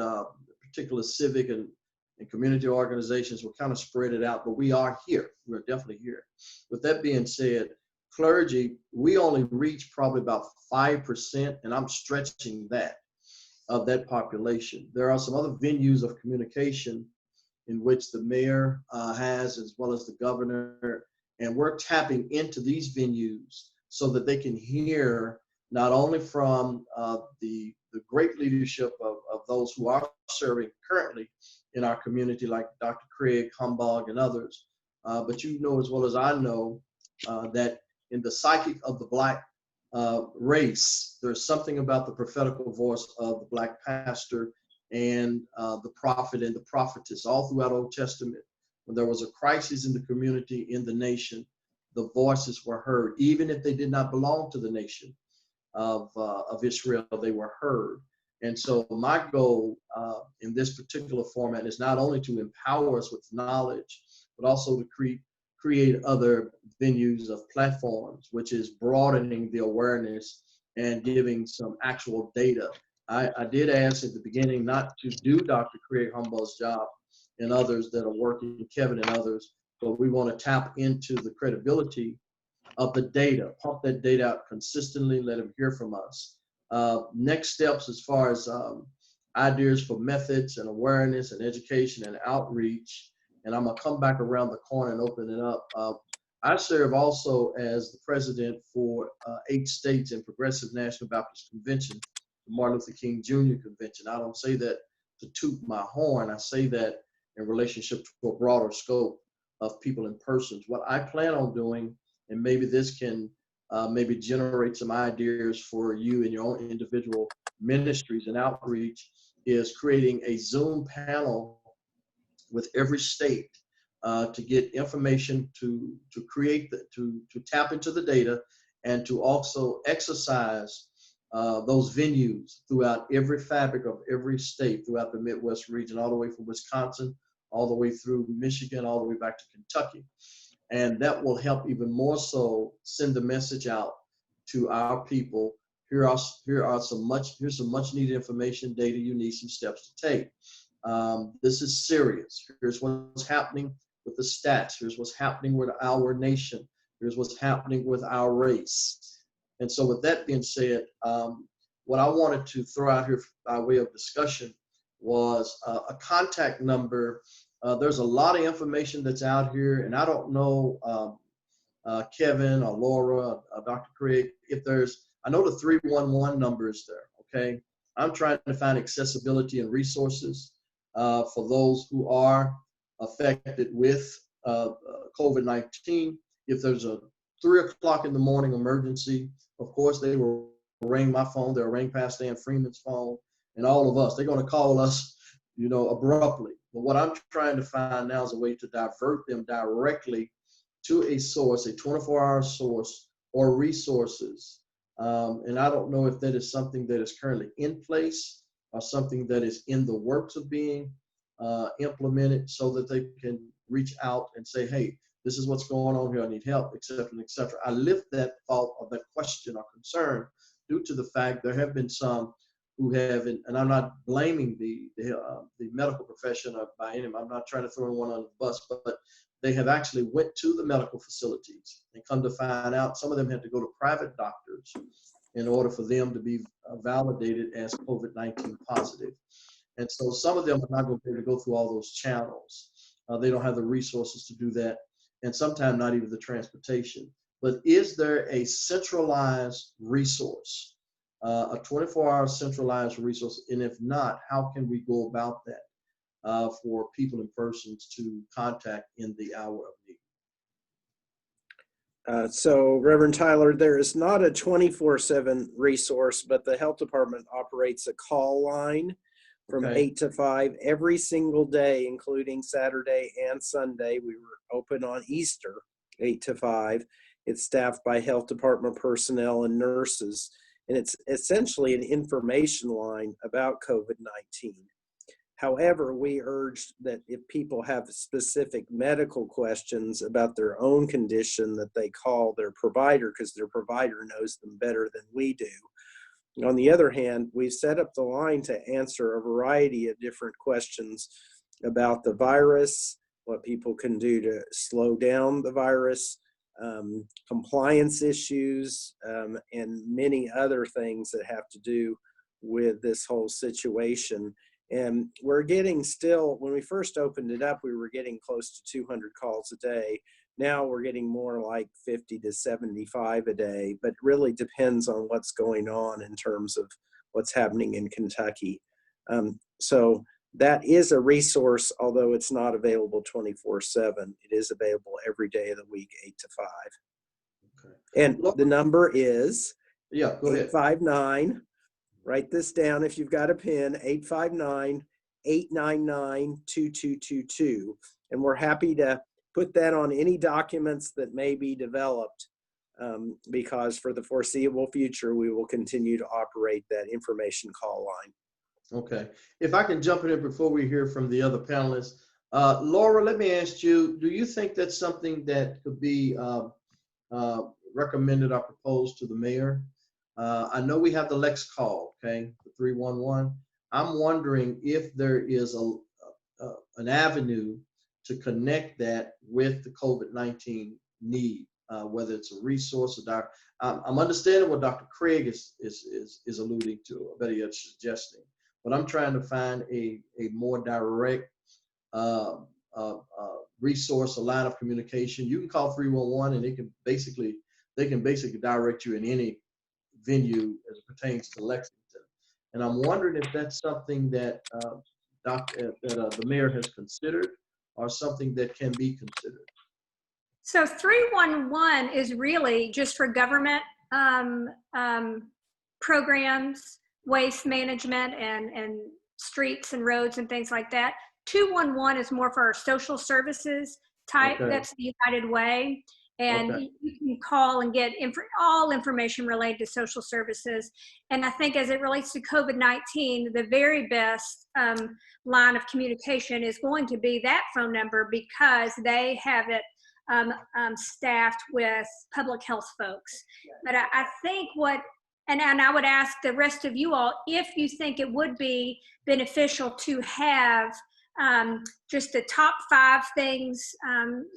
particular civic and community organizations. We're kind of spread it out, but we are here. We're definitely here. With that being said, clergy, we only reach probably about 5%, and I'm stretching that, of that population. There are some other venues of communication in which the mayor has, as well as the governor, and we're tapping into these venues so that they can hear not only from the great leadership of those who are serving currently in our community, like Dr. Kraig, Humbaugh, and others, but you know as well as I know that in the psychic of the Black race, there's something about the prophetical voice of the Black pastor and the prophet and the prophetess. All throughout Old Testament, when there was a crisis in the community, in the nation, the voices were heard. Even if they did not belong to the nation of Israel, they were heard. And so my goal in this particular format is not only to empower us with knowledge, but also to create other venues of platforms, which is broadening the awareness and giving some actual data. I did ask at the beginning not to do Dr. Kraig Humbaugh's job and others that are working, Kevin and others, but we want to tap into the credibility of the data, pump that data out consistently, let them hear from us. Next steps as far as ideas for methods and awareness and education and outreach, and I'm gonna come back around the corner and open it up. I serve also as the president for 8 states in Progressive National Baptist Convention, the Martin Luther King Jr. Convention. I don't say that to toot my horn. I say that in relationship to a broader scope of people and persons. What I plan on doing, and maybe this can maybe generate some ideas for you and your own individual ministries and outreach, is creating a Zoom panel with every state to get information, to create, to tap into the data, and to also exercise those venues throughout every fabric of every state, throughout the Midwest region, all the way from Wisconsin, all the way through Michigan, all the way back to Kentucky. And that will help even more so send the message out to our people here's some much needed information, data you need, some steps to take. This is serious. Here's what's happening with the stats. Here's what's happening with our nation. Here's what's happening with our race. And so with that being said, what I wanted to throw out here by way of discussion was a contact number. There's a lot of information that's out here, and I don't know, Kevin or Laura, Dr. Kraig, I know the 311 number is there, okay? I'm trying to find accessibility and resources for those who are affected with COVID-19. If there's a 3 o'clock in the morning emergency, of course, they will ring my phone, they'll ring Pastor Ann Freeman's phone, and all of us. They're going to call us, abruptly. But what I'm trying to find now is a way to divert them directly to a source, a 24-hour source or resources. And I don't know if that is something that is currently in place or something that is in the works of being implemented so that they can reach out and say, hey, this is what's going on here, I need help, et cetera, et cetera. I lift that thought or that question or concern due to the fact there have been some who have, and I'm not blaming the medical profession by any, I'm not trying to throw one under the bus, but they have actually went to the medical facilities and come to find out some of them had to go to private doctors in order for them to be validated as COVID-19 positive. And so some of them are not going to be able to go through all those channels. They don't have the resources to do that, and sometimes not even the transportation. But is there a centralized resource, a 24-hour centralized resource? And if not, how can we go about that for people and persons to contact in the hour of need? So Reverend Tyler, there is not a 24/7 resource, but the health department operates a call line from 8 to 5 every single day, including Saturday and Sunday. We were open on Easter, 8 to 5. It's staffed by health department personnel and nurses, and it's essentially an information line about COVID-19. However, we urged that if people have specific medical questions about their own condition, that they call their provider, because their provider knows them better than we do. On the other hand, we've set up the line to answer a variety of different questions about the virus, what people can do to slow down the virus, compliance issues, and many other things that have to do with this whole situation. And we're getting still, when we first opened it up, we were getting close to 200 calls a day. Now we're getting more like 50 to 75 a day, but it really depends on what's going on in terms of what's happening in Kentucky. So that is a resource, although it's not available 24/7. It is available every day of the week, 8 to 5. Okay. And the number is go ahead. 859. Write this down if you've got a pen, 859-899-2222. And we're happy to put that on any documents that may be developed, because for the foreseeable future, we will continue to operate that information call line. Okay. If I can jump in here before we hear from the other panelists. Laura, let me ask you, do you think that's something that could be recommended or proposed to the mayor? I know we have the Lex call, okay, the 311. I'm wondering if there is an avenue to connect that with the COVID-19 need, whether it's a resource or I'm understanding what Dr. Kraig is alluding to, or better yet suggesting, but I'm trying to find a more direct resource, a line of communication. You can call 311 and they can basically direct you in any venue as it pertains to Lexington. And I'm wondering if that's something that the mayor has considered, or something that can be considered. So 311 is really just for government programs, waste management, and streets and roads and things like that. 211 is more for our social services type. Okay. That's the United Way. And you can call and get all information related to social services. And I think as it relates to COVID-19, the very best line of communication is going to be that phone number, because they have it staffed with public health folks. But I think what And I would ask the rest of you all if you think it would be beneficial to have just the top 5 things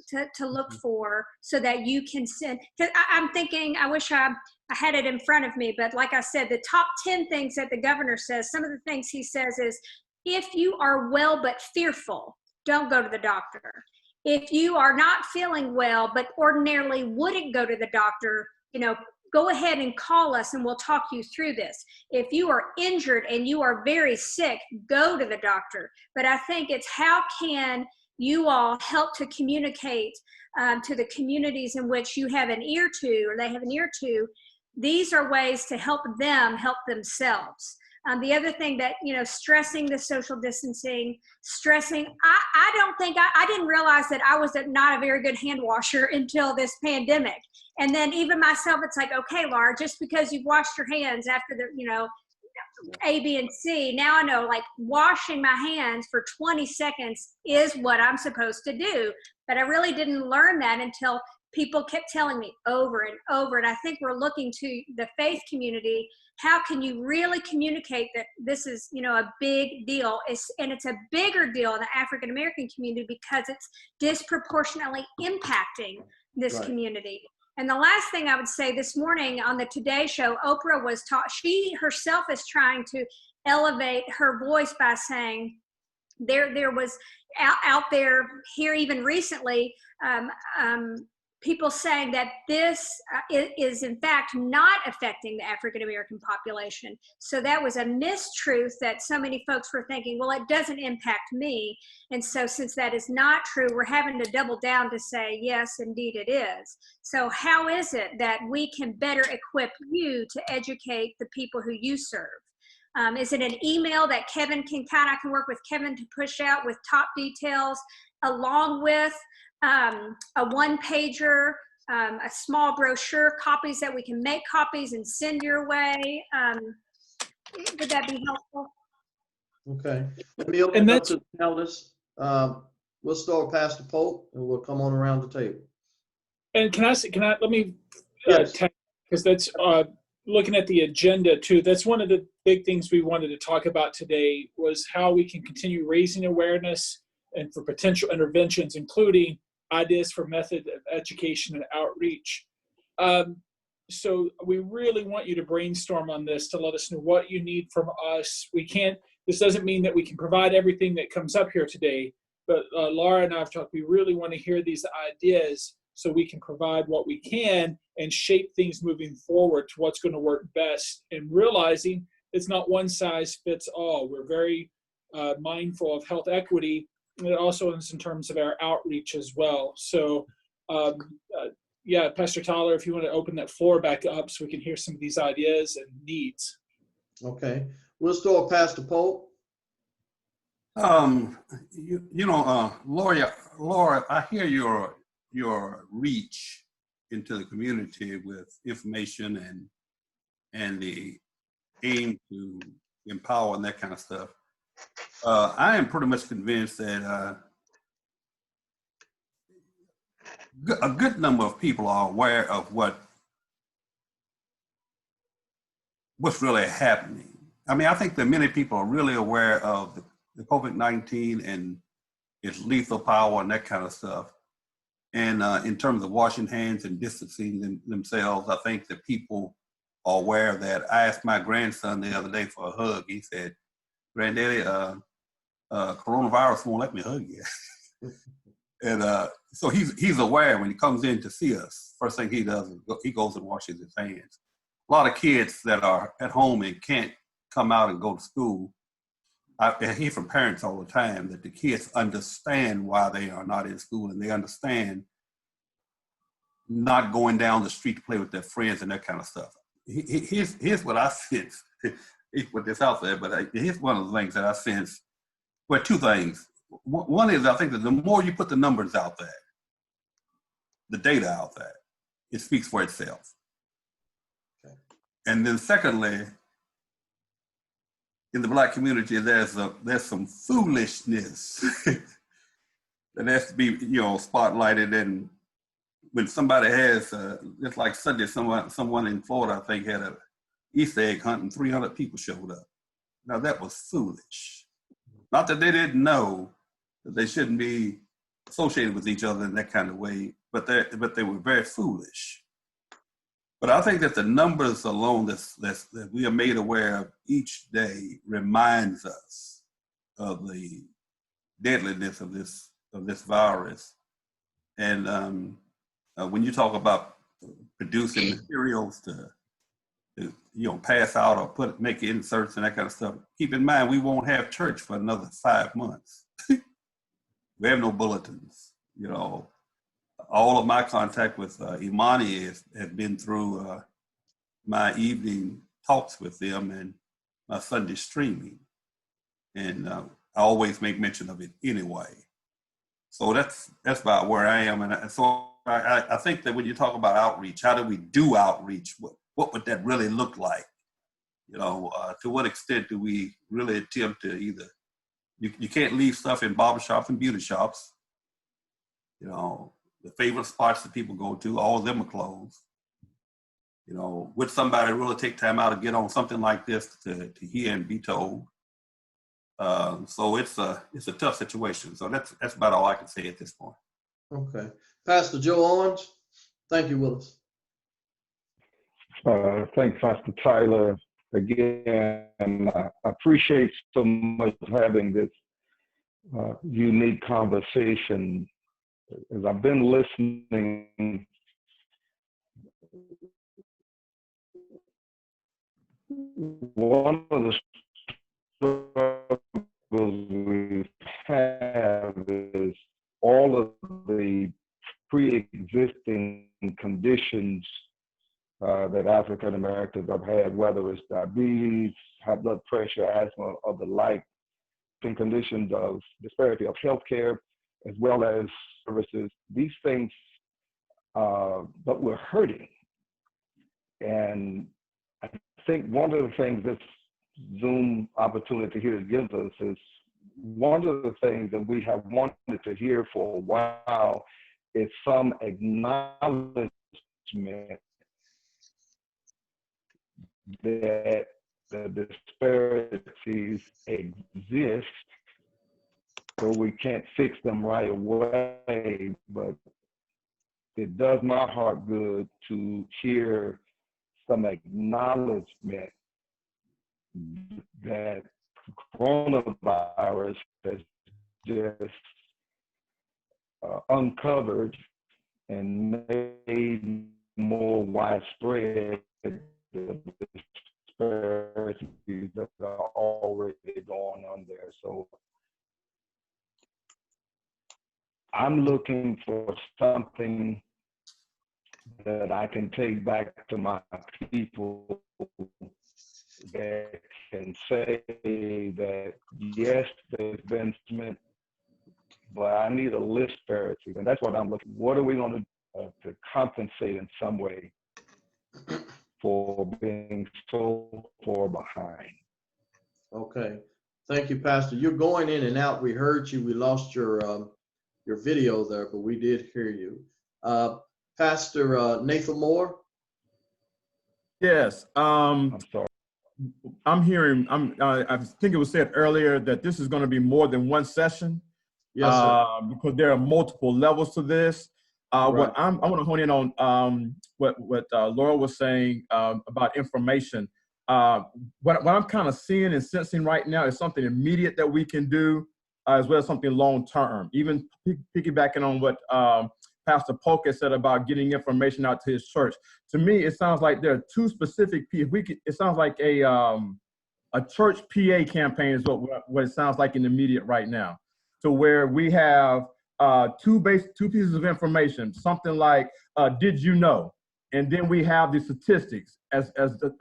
to look for, so that you can send. Because I'm thinking, I wish I had it in front of me, but like I said, the top 10 things that the governor says, some of the things he says is, if you are well but fearful, don't go to the doctor. If you are not feeling well but ordinarily wouldn't go to the doctor, go ahead and call us and we'll talk you through this. If you are injured and you are very sick, go to the doctor. But I think it's, how can you all help to communicate to the communities in which you have an ear to, or they have an ear to? These are ways to help them help themselves. The other thing that, stressing the social distancing, I don't think, I didn't realize that I was not a very good hand washer until this pandemic. And then even myself, it's like, okay, Laura, just because you've washed your hands after the, A, B, and C, now I know, like, washing my hands for 20 seconds is what I'm supposed to do. But I really didn't learn that until people kept telling me over and over. And I think we're looking to the faith community. How can you really communicate that this is, a big deal? And it's a bigger deal in the African American community because it's disproportionately impacting this community. And the last thing I would say, this morning on the Today Show, Oprah was she herself is trying to elevate her voice by saying, there was out there here even recently, people saying that this is in fact not affecting the African American population. So that was a mistruth that so many folks were thinking, well, it doesn't impact me. And so since that is not true, we're having to double down to say, yes, indeed it is. So how is it that we can better equip you to educate the people who you serve? Is it an email that I can work with Kevin to push out with top details, along with a one-pager, a small brochure, copies that we can make copies and send your way? Would that be helpful? Okay. Let me open up to the panelists. We'll start with Pastor Polk, and we'll come on around the table. And let me, Yes. because that's, looking at the agenda too, that's one of the big things we wanted to talk about today, was how we can continue raising awareness and for potential interventions, including ideas for method of education and outreach. So we really want you to brainstorm on this, to let us know what you need from us. This doesn't mean that we can provide everything that comes up here today, but Laura and I have talked, we really want to hear these ideas so we can provide what we can and shape things moving forward to what's going to work best, and realizing it's not one size fits all. We're very mindful of health equity, and it also is in terms of our outreach as well. So Pastor Tyler, if you want to open that floor back up so we can hear some of these ideas and needs. Okay. We'll start with Pastor Polk. Laura, I hear your reach into the community with information and the aim to empower and that kind of stuff. I am pretty much convinced that a good number of people are aware of what's really happening. I mean, I think that many people are really aware of the COVID-19 and its lethal power and that kind of stuff. And in terms of washing hands and distancing themselves, I think that people are aware of that. I asked my grandson the other day for a hug. He said, "Granddaddy, coronavirus won't let me hug you." And so he's aware when he comes in to see us. First thing he does is he goes and washes his hands. A lot of kids that are at home and can't come out and go to school, I hear from parents all the time that the kids understand why they are not in school, and they understand not going down the street to play with their friends and that kind of stuff. Here's what I sense. He put this out there, but here's one of the things that I sense. Well, two things. One is, I think that the more you put the numbers out there, the data out there, it speaks for itself. Okay. And then secondly, in the Black community, there's some foolishness that has to be, spotlighted. And when somebody has, just like Sunday, someone in Florida, I think, had Easter egg hunting, 300 people showed up. Now that was foolish. Not that they didn't know that they shouldn't be associated with each other in that kind of way, but they were very foolish. But I think that the numbers alone that we are made aware of each day reminds us of the deadliness of this virus. And when you talk about producing materials to pass out or make inserts and that kind of stuff, keep in mind we won't have church for another 5 months. We have no bulletins. All of my contact with Imani has been through my evening talks with them and my Sunday streaming. And I always make mention of it anyway. So that's about where I am. And so I think that when you talk about outreach, how do we do outreach? What would that really look like? To what extent do we really attempt to either, you can't leave stuff in barbershops and beauty shops. The favorite spots that people go to, all of them are closed. Would somebody really take time out to get on something like this to hear and be told? So it's a tough situation. So that's about all I can say at this point. Okay. Pastor Joe Owens. Thank you, Willis. Thanks, Pastor Tyler. Again, I appreciate so much having this unique conversation. As I've been listening, one of the struggles we have is all of the pre-existing conditions that African Americans have had, whether it's diabetes, high blood pressure, asthma, or the like, in conditions of disparity of healthcare, as well as services. These things, but we're hurting. And I think one of the things this Zoom opportunity here gives us is one of the things that we have wanted to hear for a while is some acknowledgement that the disparities exist, so we can't fix them right away, but it does my heart good to hear some acknowledgement that coronavirus has just uncovered and made more widespread the disparities that are already going on there. So I'm looking for something that I can take back to my people that can say that, yes, there's been some, but I need a list parity. And that's what I'm looking. What are we going to compensate in some way for being so far behind? Okay. Thank you, Pastor. You're going in and out. We heard you. We lost your video there, but we did hear you. Pastor Nathl Moore. Yes. I'm sorry. I'm hearing, I think it was said earlier that this is going to be more than one session. Yes, sir. Because there are multiple levels to this. Right. What I want to hone in on what Laura was saying about information. What I'm kind of seeing and sensing right now is something immediate that we can do, as well as something long term. Even piggybacking on what Pastor Polk has said about getting information out to his church. To me, it sounds like there are two specific. It sounds like a church PA campaign is what it sounds like in the immediate right now. To where we have two pieces of information, something like, did you know? And then we have the statistics. As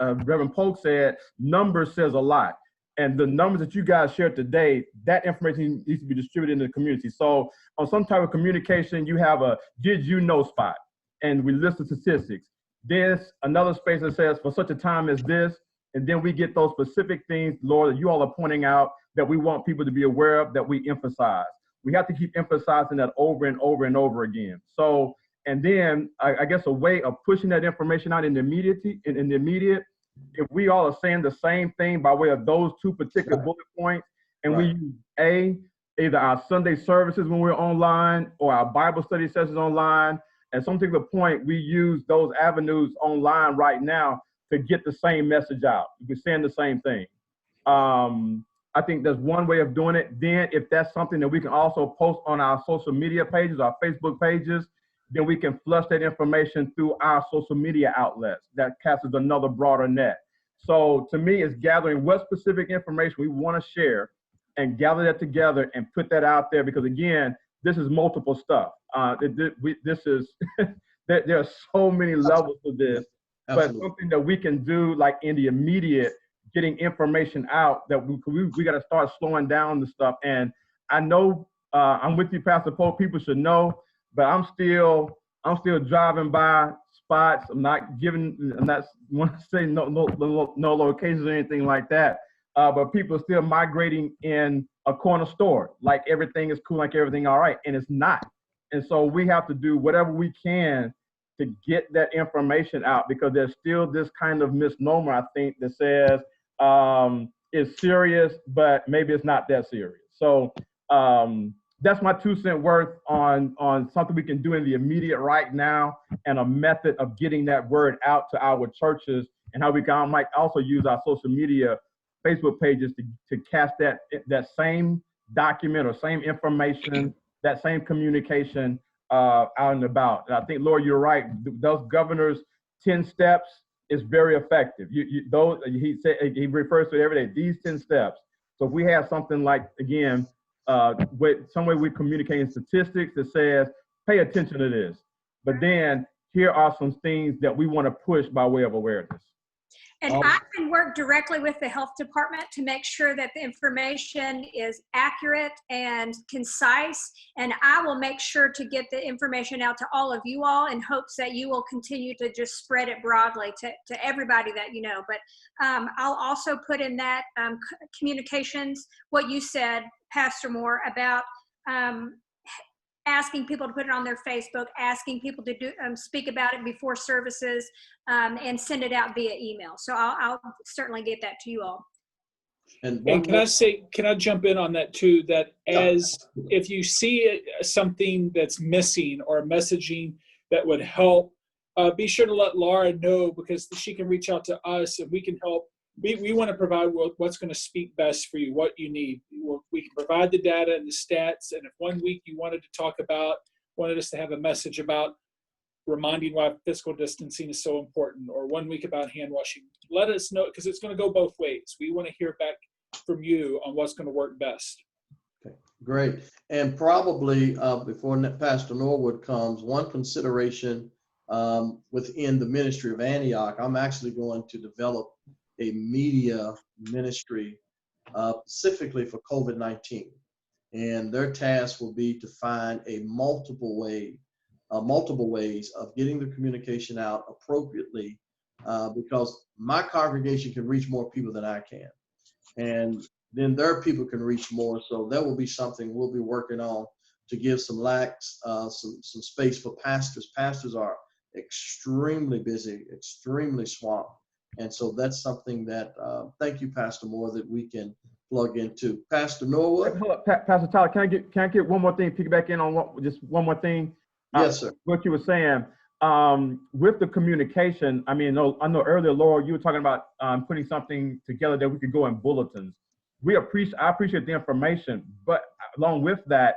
Reverend Polk said, numbers says a lot. And the numbers that you guys shared today, that information needs to be distributed in the community. So on some type of communication, you have a did you know spot, and we list the statistics. There's another space that says for such a time as this, and then we get those specific things, Lord, that you all are pointing out that we want people to be aware of, that we emphasize. We have to keep emphasizing that over and over and over again. So, and then I guess a way of pushing that information out in the immediate if we all are saying the same thing by way of those two particular bullet points, and we use either our Sunday services when we're online or our Bible study sessions online, at some particular point, we use those avenues online right now to get the same message out. We're saying the same thing. I think there's one way of doing it. Then if that's something that we can also post on our social media pages, our Facebook pages, then we can flush that information through our social media outlets. That casts another broader net. So to me, it's gathering what specific information we want to share and gather that together and put that out there, because again, this is multiple stuff. This is, there are so many levels to this, but something that we can do like in the immediate, getting information out, that we got to start slowing down the stuff. And I know I'm with you, Pastor Polk, people should know, but I'm still driving by spots. I'm not want to say no locations or anything like that. But people are still migrating in a corner store, like everything is cool, like everything all right, and it's not. And so we have to do whatever we can to get that information out, because there's still this kind of misnomer, I think, that says it's serious, but maybe it's not that serious. So that's my 2 cents worth on something we can do in the immediate right now, and a method of getting that word out to our churches, and how we might also use our social media Facebook pages to cast that same document or same information, that same communication out and about. And I think, Laura, you're right. Those governors' 10 steps is very effective. He refers to it every day, these 10 steps. So if we have something like, again, some way we communicating statistics that says, pay attention to this, but then here are some things that we want to push by way of awareness. And I can work directly with the health department to make sure that the information is accurate and concise. And I will make sure to get the information out to all of you all in hopes that you will continue to just spread it broadly to everybody that you know. But I'll also put in that communications, what you said, Pastor Moore, about asking people to put it on their Facebook, asking people to speak about it before services, and send it out via email. So I'll certainly get that to you all. And can I jump in on that too, that if you see something that's missing or messaging that would help, be sure to let Laura know, because she can reach out to us and we can help. We want to provide what's going to speak best for you, what you need. We can provide the data and the stats. And if one week you wanted us to have a message about reminding why physical distancing is so important, or one week about hand washing, let us know, because it's going to go both ways. We want to hear back from you on what's going to work best. Okay, great. And probably before Pastor Norwood comes, one consideration within the ministry of Antioch, I'm actually going to develop a media ministry specifically for COVID-19. And their task will be to find multiple ways of getting the communication out appropriately, because my congregation can reach more people than I can. And then their people can reach more. So that will be something we'll be working on to give some space for pastors. Pastors are extremely busy, extremely swamped. And so that's something that, thank you, Pastor Moore, that we can plug into. Pastor Norwood? Pastor Tyler, can I get one more thing, piggyback in on just one more thing? Yes, sir. What you were saying, with the communication, I mean, I know earlier, Laura, you were talking about putting something together that we could go in bulletins. I appreciate the information, but along with that,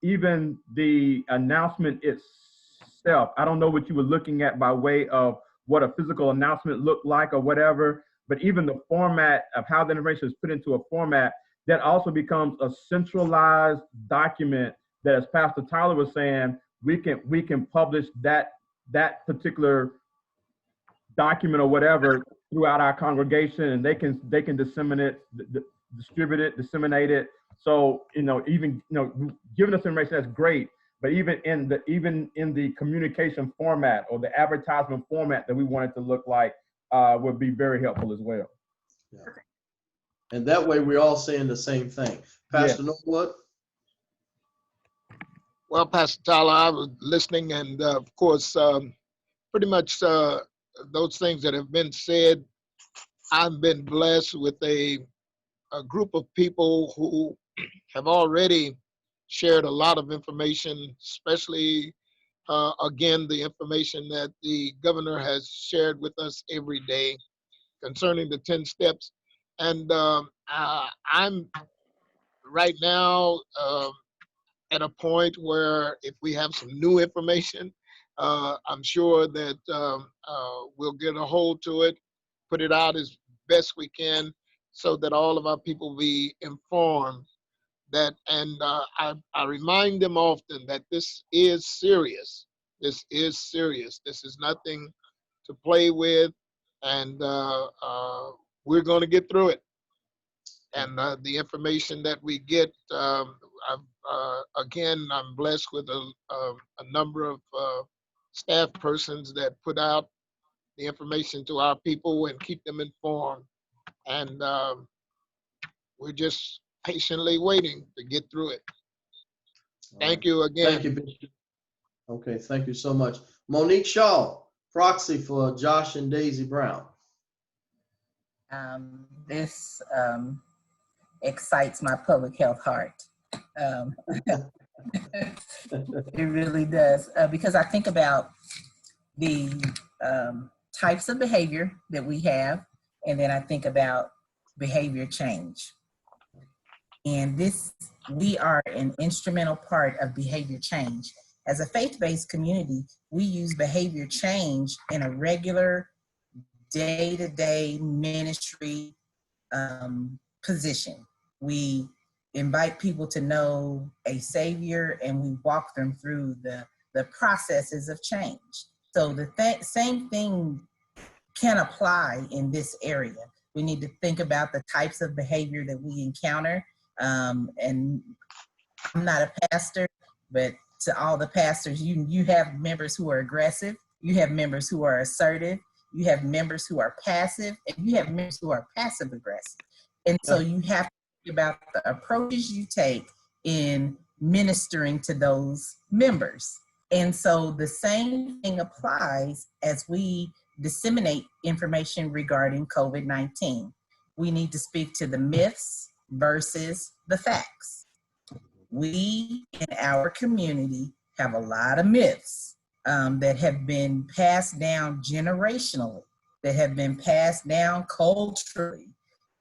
even the announcement itself, I don't know what you were looking at by way of what a physical announcement looked like or whatever, but even the format of how the information is put into a format, that also becomes a centralized document that, as Pastor Tyler was saying, we can publish that particular document or whatever throughout our congregation, and they can disseminate it. So, even giving us information, that's great. But even in the communication format or the advertisement format that we want it to look like would be very helpful as well. Yeah. And that way we're all saying the same thing. Pastor Norwood? Well, Pastor Tyler, I was listening, and of course, pretty much those things that have been said, I've been blessed with a group of people who have already shared a lot of information, especially, again, the information that the governor has shared with us every day concerning the 10 steps. And I'm right now at a point where if we have some new information, I'm sure that we'll get a hold to it, put it out as best we can so that all of our people be informed that, and I remind them often that this is serious. This is serious. This is nothing to play with, and we're going to get through it. And the information that we get, again, I'm blessed with a number of staff persons that put out the information to our people and keep them informed. And we're just patiently waiting to get through it. Thank you again. Thank you, Bishop. Okay, thank you so much. Monique Shaw, proxy for Josh and Daisy Brown. This excites my public health heart. It really does, because I think about the types of behavior that we have, and then I think about behavior change. And we are an instrumental part of behavior change. As a faith-based community, we use behavior change in a regular day-to-day ministry position. We invite people to know a Savior, and we walk them through the processes of change. So the same thing can apply in this area. We need to think about the types of behavior that we encounter. And I'm not a pastor, but to all the pastors, you have members who are aggressive, you have members who are assertive, you have members who are passive, and you have members who are passive aggressive. And so you have to think about the approaches you take in ministering to those members. And so the same thing applies as we disseminate information regarding COVID-19. We need to speak to the myths versus the facts. We in our community have a lot of myths that have been passed down generationally, that have been passed down culturally.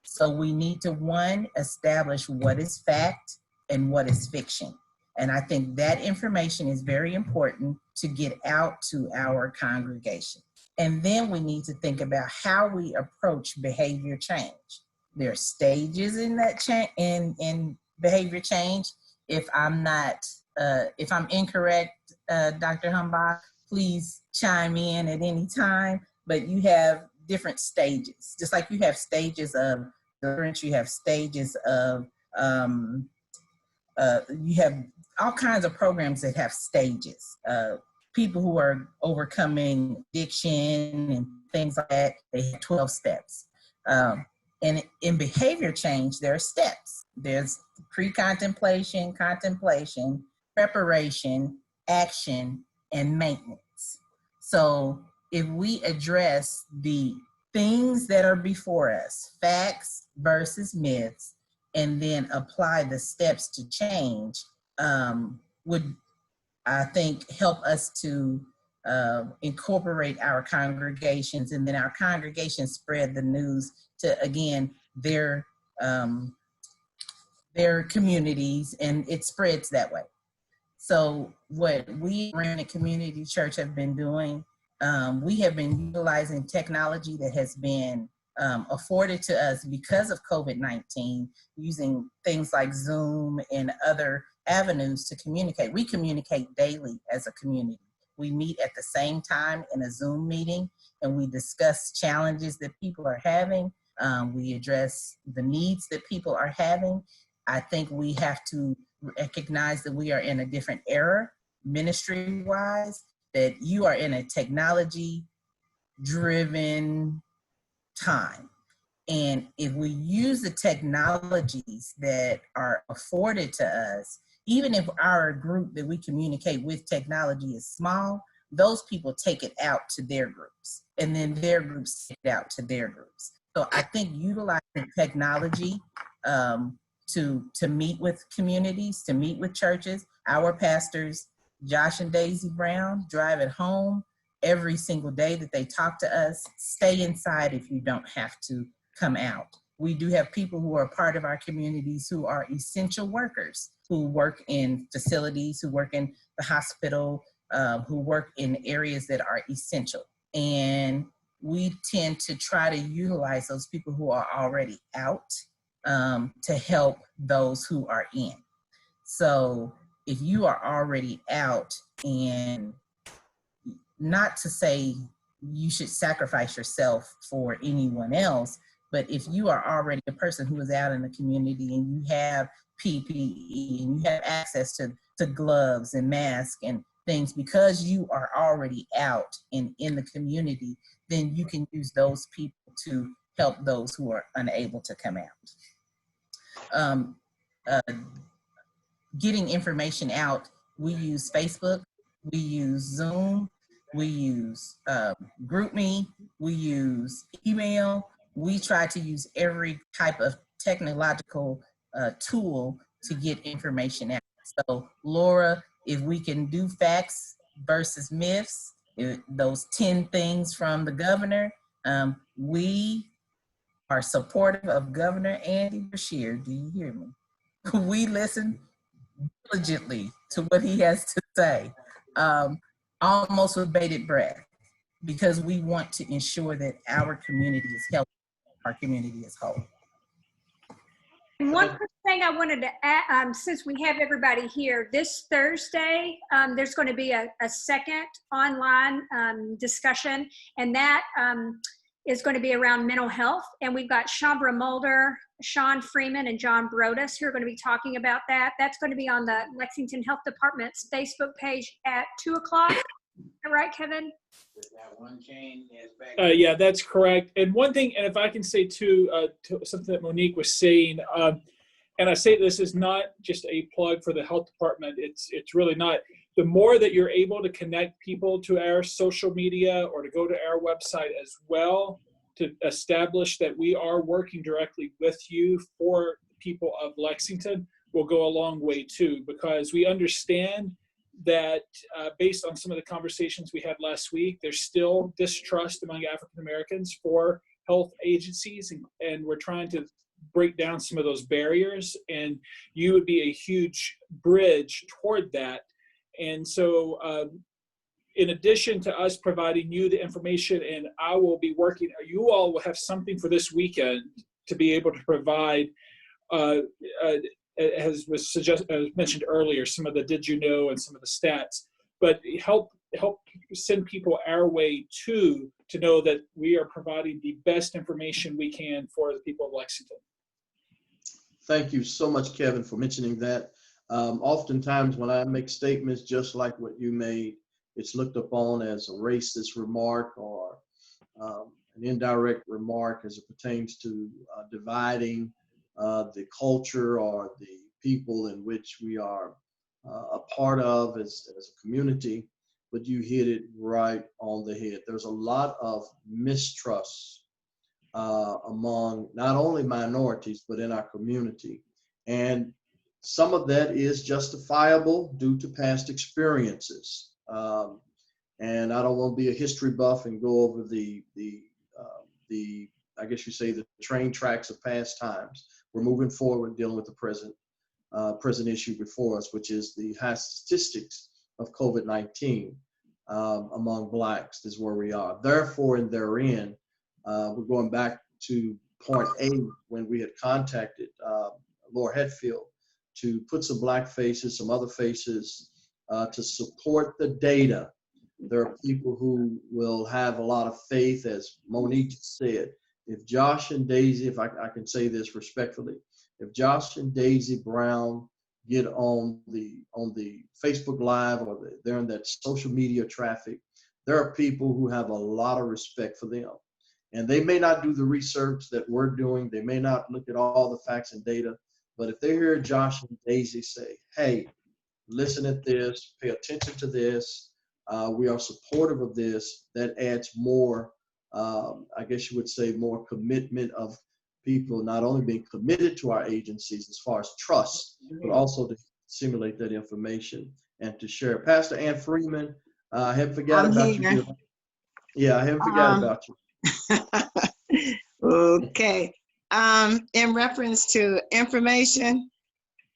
So we need to, one, establish what is fact and what is fiction. And I think that information is very important to get out to our congregation. And then we need to think about how we approach behavior change. There are stages in that in behavior change. If I'm incorrect, Dr. Humbaugh, please chime in at any time. But you have different stages, just like you have stages of deliverance, you have stages of you have all kinds of programs that have stages. People who are overcoming addiction and things like that, they have 12 steps. And in behavior change, there are steps. There's pre-contemplation, contemplation, preparation, action, and maintenance. So if we address the things that are before us, facts versus myths, and then apply the steps to change, would, I think, help us to incorporate our congregations, and then our congregations spread the news to, again, their communities, and it spreads that way. So what we in Community Church have been doing, we have been utilizing technology that has been afforded to us because of COVID-19, using things like Zoom and other avenues to communicate. We communicate daily as a community. We meet at the same time in a Zoom meeting, and we discuss challenges that people are having. We address the needs that people are having. I think we have to recognize that we are in a different era, ministry-wise, that you are in a technology-driven time. And if we use the technologies that are afforded to us, even if our group that we communicate with technology is small, those people take it out to their groups, and then their groups take it out to their groups. So I think utilizing technology to meet with communities, to meet with churches. Our pastors, Josh and Daisy Brown, drive it home every single day that they talk to us. Stay inside if you don't have to come out. We do have people who are part of our communities who are essential workers, who work in facilities, who work in the hospital, who work in areas that are essential. And we tend to try to utilize those people who are already out to help those who are in. So if you are already out, and not to say you should sacrifice yourself for anyone else, but if you are already a person who is out in the community and you have PPE and you have access to gloves and masks and things, because you are already out and in the community, then you can use those people to help those who are unable to come out. Getting information out, we use Facebook, we use Zoom, we use GroupMe, we use email. We try to use every type of technological tool to get information out. So Laura, if we can do facts versus myths, those 10 things from the governor, we are supportive of Governor Andy Beshear. Do you hear me? We listen diligently to what he has to say, almost with bated breath, because we want to ensure that our community is healthy, our community is whole. And one quick thing I wanted to add, since we have everybody here, this Thursday, there's going to be a second online discussion, and that is going to be around mental health. And we've got Shambra Mulder, Sean Freeman, and John Brodus who are going to be talking about that. That's going to be on the Lexington Health Department's Facebook page at 2 o'clock. Is that right, Kevin? Yeah, that's correct. And one thing, and if I can say too, to something that Monique was saying, and I say this is not just a plug for the health department. It's really not. The more that you're able to connect people to our social media or to go to our website as well, to establish that we are working directly with you for the people of Lexington, will go a long way too, because we understand that based on some of the conversations we had last week, there's still distrust among African Americans for health agencies, and we're trying to break down some of those barriers, and you would be a huge bridge toward that. And so in addition to us providing you the information, and I will be working, you all will have something for this weekend to be able to provide, as was mentioned earlier, some of the did you know and some of the stats, but help send people our way too, to know that we are providing the best information we can for the people of Lexington. Thank you so much, Kevin, for mentioning that. Oftentimes when I make statements just like what you made, it's looked upon as a racist remark or an indirect remark as it pertains to dividing the culture or the people in which we are a part of as a community, but you hit it right on the head. There's a lot of mistrust among not only minorities, but in our community. And some of that is justifiable due to past experiences. And I don't want to be a history buff and go over the I guess you say the train tracks of past times. We're moving forward dealing with the present issue before us, which is the high statistics of COVID-19 among Blacks is where we are. Therefore, and therein, we're going back to point A when we had contacted Laura Hatfield to put some Black faces, some other faces to support the data. There are people who will have a lot of faith, as Monique said. If Josh and Daisy, if I can say this respectfully, if Josh and Daisy Brown get on the Facebook Live or they're in that social media traffic, there are people who have a lot of respect for them. And they may not do the research that we're doing. They may not look at all the facts and data. But if they hear Josh and Daisy say, hey, listen at this, pay attention to this, we are supportive of this. That adds more, I guess you would say, more commitment of people not only being committed to our agencies as far as trust, but also to simulate that information and to share. Pastor Ann Freeman, I haven't forgotten about you. Yeah, I haven't forgotten about you. Okay. In reference to information,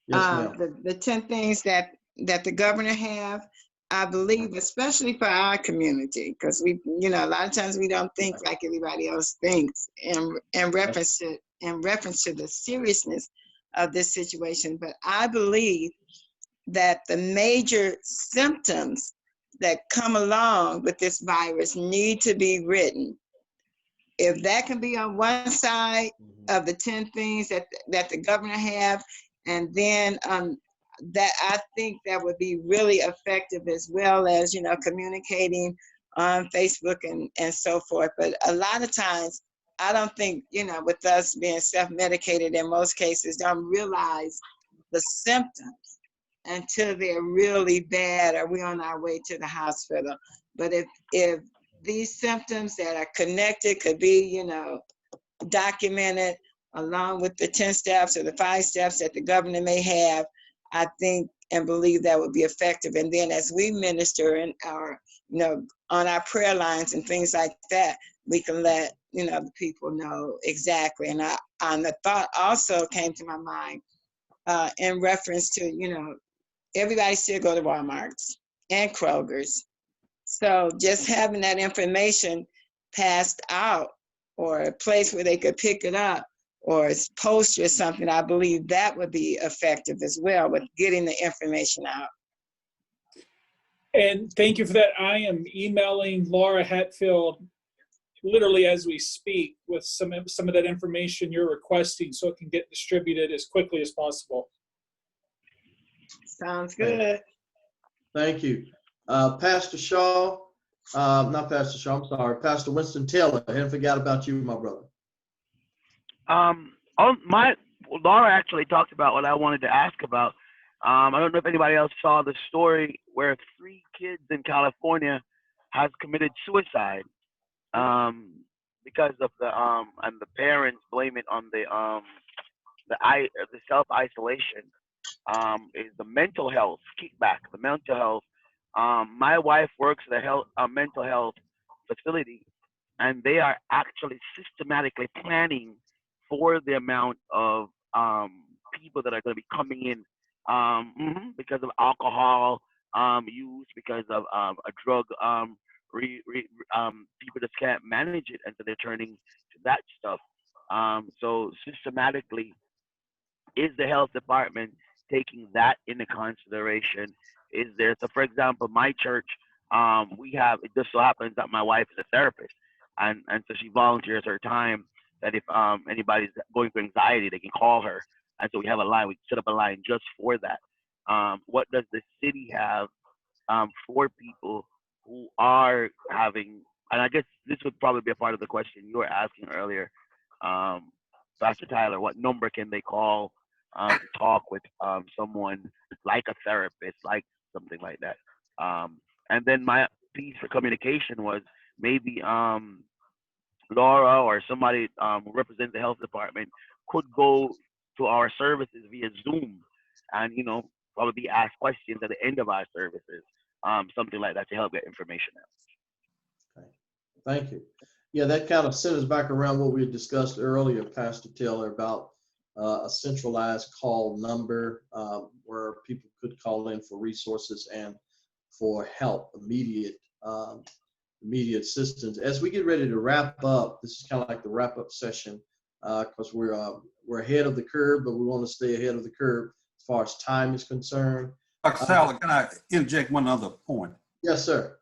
Yes, ma'am. the 10 things that the governor have, I believe, especially for our community, because we, a lot of times we don't think like everybody else thinks in reference to the seriousness of this situation. But I believe that the major symptoms that come along with this virus need to be written. If that can be on one side of the 10 things that the governor have, and then that, I think that would be really effective, as well as, communicating on Facebook and so forth. But a lot of times, I don't think, with us being self-medicated in most cases, don't realize the symptoms until they're really bad or we're on our way to the hospital. But if these symptoms that are connected could be, documented along with the 10 steps or the 5 steps that the governor may have, I think and believe that would be effective. And then as we minister in our, on our prayer lines and things like that, we can let, the people know exactly. And the thought also came to my mind in reference to, everybody still go to Walmart's and Kroger's. So just having that information passed out, or a place where they could pick it up, or a poster or something, I believe that would be effective as well with getting the information out. And thank you for that. I am emailing Laura Hatfield literally as we speak with some of that information you're requesting, so it can get distributed as quickly as possible. Sounds good. Thank you. Pastor Shaw, not Pastor Shaw, I'm sorry, Pastor Winston Taylor, I hadn't forgot about you, my brother. Laura actually talked about what I wanted to ask about. I don't know if anybody else saw the story where 3 kids in California has committed suicide because of and the parents blame it on the self-isolation. Is the mental health kickback, the mental health. My wife works at a mental health facility, and they are actually systematically planning for the amount of people that are going to be coming in because of alcohol use, because of a drug, people just can't manage it, and so they're turning to that stuff. So systematically, is the health department taking that into consideration? Is there, so for example, my church, it just so happens that my wife is a therapist, and so she volunteers her time that if anybody's going through anxiety, they can call her. And so we have a line, we set up a line just for that. What does the city have for people who are having, and I guess this would probably be a part of the question you were asking earlier, Pastor Tyler, what number can they call to talk with someone like a therapist, like something like that? And then my piece for communication was maybe Laura or somebody who represents the health department could go to our services via Zoom and, probably be asked questions at the end of our services, something like that, to help get information out. Okay. Thank you. Yeah, that kind of sent us back around what we had discussed earlier, Pastor Taylor, about a centralized call number where people could call in for resources and for help, immediate assistance. As we get ready to wrap up, this is kind of like the wrap-up session because we're ahead of the curve, but we want to stay ahead of the curve as far as time is concerned. Dr. Sally, can I interject one other point? Yes, sir.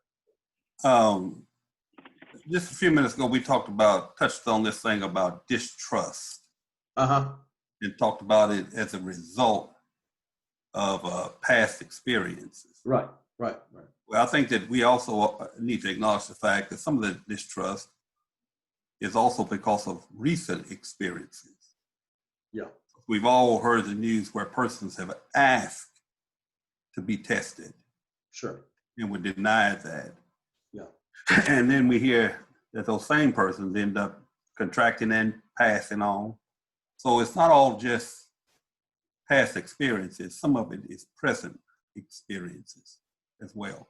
Just a few minutes ago, we touched on this thing about distrust. And talked about it as a result of past experiences. Right. Well, I think that we also need to acknowledge the fact that some of the distrust is also because of recent experiences. Yeah. We've all heard the news where persons have asked to be tested. Sure. and we're denied that. Yeah. And then we hear that those same persons end up contracting and passing on. So it's not all just past experiences. Some of it is present experiences as well.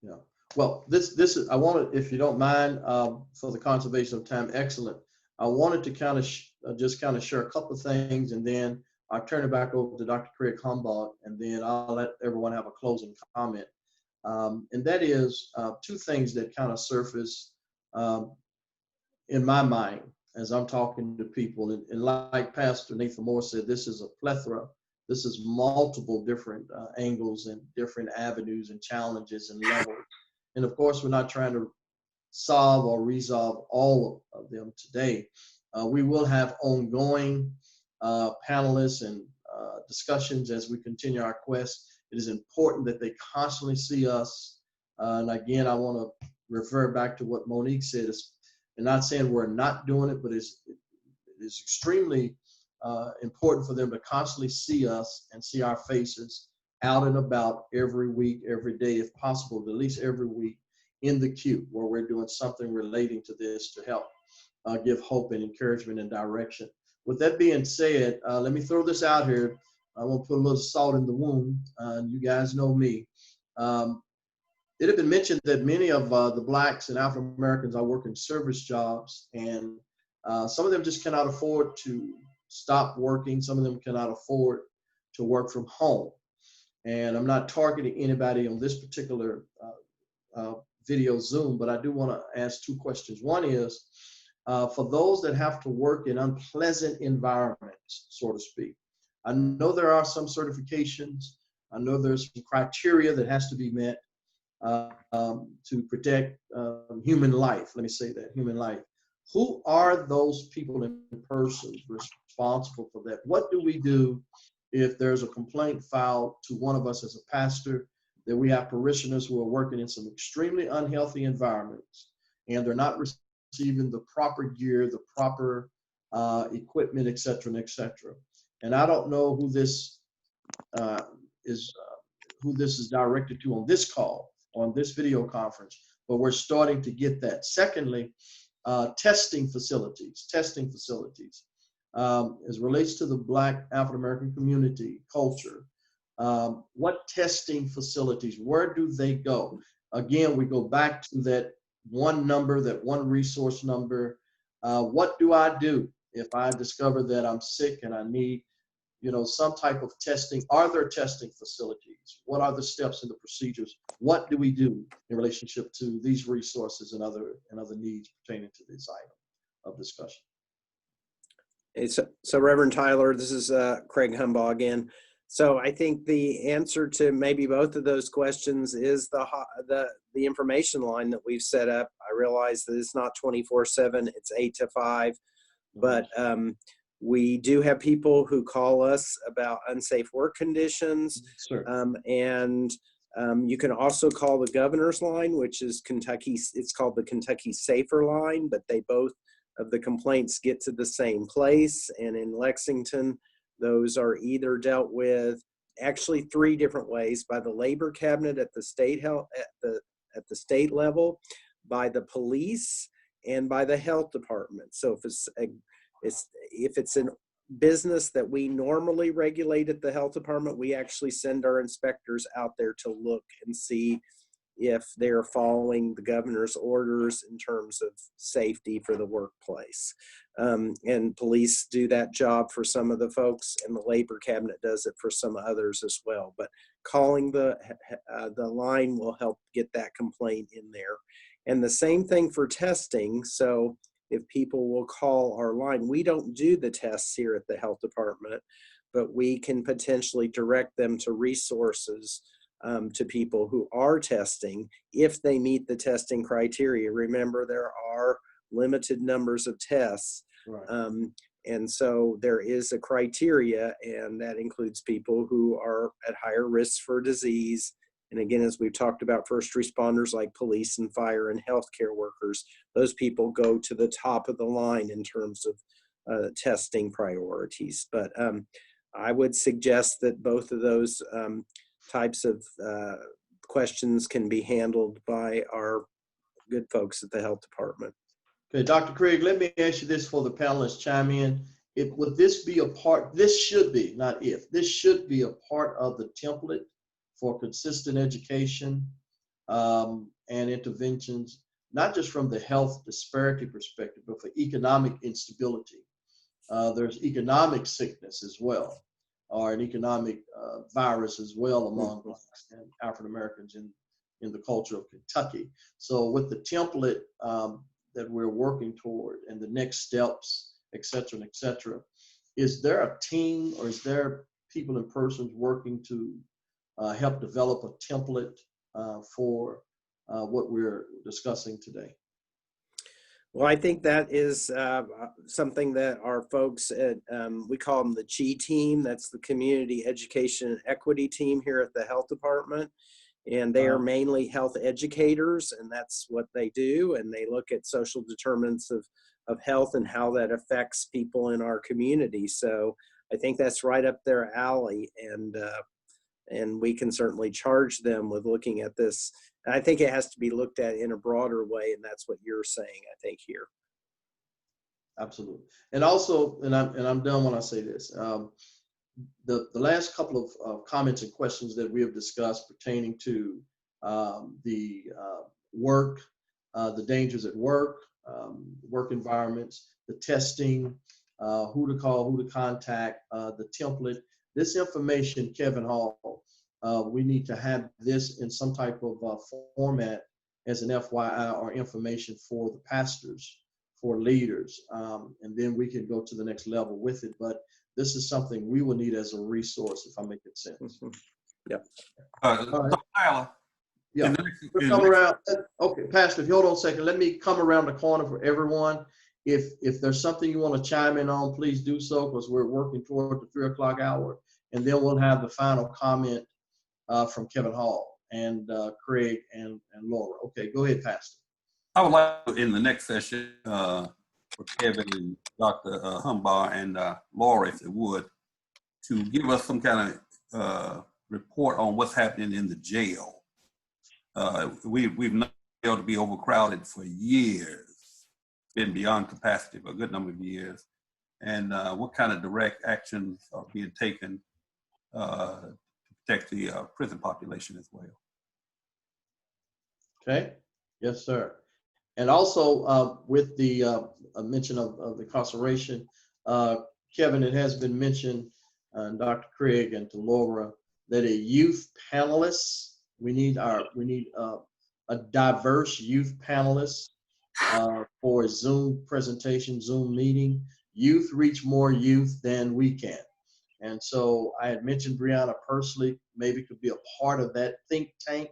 Yeah. Well, this is, I wanted, if you don't mind, for the conservation of time, excellent. I wanted to kind of just kind of share a couple of things, and then I'll turn it back over to Dr. Kraig Humbaugh, and then I'll let everyone have a closing comment. And that is two things that kind of surface in my mind as I'm talking to people. And like Pastor Nathl Moore said, this is a plethora. This is multiple different angles and different avenues and challenges and levels. And of course, we're not trying to solve or resolve all of them today. We will have ongoing panelists and discussions as we continue our quest. It is important that they constantly see us. And again, I want to refer back to what Monique said. And not saying we're not doing it, but it is extremely important for them to constantly see us and see our faces out and about every week, every day, if possible, at least every week in the queue where we're doing something relating to this to help give hope and encouragement and direction. With that being said, let me throw this out here. I want to put a little salt in the wound. You guys know me. It had been mentioned that many of the Blacks and African Americans are working service jobs, and some of them just cannot afford to stop working. Some of them cannot afford to work from home. And I'm not targeting anybody on this particular video Zoom, but I do want to ask two questions. One is, for those that have to work in unpleasant environments, so to speak, I know there are some certifications. I know there's some criteria that has to be met to protect human life. Let me say that, human life. Who are those people in person responsible for that? What do we do if there's a complaint filed to one of us as a pastor that we have parishioners who are working in some extremely unhealthy environments and they're not receiving the proper gear, the proper equipment, et cetera, and et cetera? And I don't know who this is directed to on this call, on this video conference, but we're starting to get that. Secondly, testing facilities. As relates to the Black African American community culture, what testing facilities, where do they go? Again, we go back to that one number, that one resource number. What do I do if I discover that I'm sick and I need, some type of testing? Are there testing facilities? What are the steps and the procedures? What do we do in relationship to these resources and other needs pertaining to this item of discussion? So Reverend Tyler, this is Kraig Humbaugh again. So I think the answer to maybe both of those questions is the information line that we've set up. I realize that it's not 24/7, it's 8 to 5, but we do have people who call us about unsafe work conditions. Sure. And you can also call the governor's line, which is it's called the Kentucky Safer Line, but they both of the complaints get to the same place. And in Lexington, those are either dealt with actually 3 different ways: by the labor cabinet at the state at the state level, by the police, and by the health department. So if it's a business that we normally regulate at the health department, we actually send our inspectors out there to look and see if they're following the governor's orders in terms of safety for the workplace. And police do that job for some of the folks, and the labor cabinet does it for some others as well. But calling the line will help get that complaint in there. And the same thing for testing. So if people will call our line, we don't do the tests here at the health department, but we can potentially direct them to resources to people who are testing if they meet the testing criteria. Remember, there are limited numbers of tests. Right. And so there is a criteria, and that includes people who are at higher risk for disease. And again, as we've talked about, first responders like police and fire and healthcare workers, those people go to the top of the line in terms of testing priorities. But I would suggest that both of those types of questions can be handled by our good folks at the health department. Okay, Dr. Kraig, let me ask you this for the panelists chime in. Would this be a part, this should be, not if, this should be a part of the template for consistent education and interventions, not just from the health disparity perspective, but for economic instability. There's economic sickness as well, or an economic virus as well among Blacks and African Americans in the culture of Kentucky. So with the template that we're working toward and the next steps, et cetera, is there a team or is there people in persons working to help develop a template for what we're discussing today? Well, I think that is something that our folks at, we call them the CHI team, that's the Community Education and Equity team here at the health department. And they are mainly health educators, and that's what they do. And they look at social determinants of health and how that affects people in our community. So I think that's right up their alley. And we can certainly charge them with looking at this. And I think it has to be looked at in a broader way, and that's what you're saying, I think, here. Absolutely. And also, and I'm done when I say this, the last couple of comments and questions that we have discussed pertaining to the work, the dangers at work, work environments, the testing, who to call, who to contact, the template. This information, Kevin Hall, we need to have this in some type of format as an FYI or information for the pastors, for leaders, and then we can go to the next level with it. But this is something we will need as a resource, if I'm making sense. Yep. Dr. Tyler. Yeah. We'll come around. Okay, Pastor, if you hold on a second, let me come around the corner for everyone. If there's something you want to chime in on, please do so, because we're working toward the 3 o'clock hour. And then we'll have the final comment from Kevin Hall and Kraig and Laura. Okay, go ahead, Pastor. I would like to, in the next session, for Kevin and Dr. Humbaugh and Laura, if they would, to give us some kind of report on what's happening in the jail. We've not been able to be overcrowded for years, been beyond capacity for a good number of years, and what kind of direct actions are being taken to protect the prison population as well. Okay, yes, sir. And also with the mention of the incarceration, Kevin, it has been mentioned, Dr. Kraig and to Laura, that a youth panelist, we need a diverse youth panelist for a Zoom presentation, Zoom meeting. Youth reach more youth than we can. And so I had mentioned Brianna personally, maybe could be a part of that think tank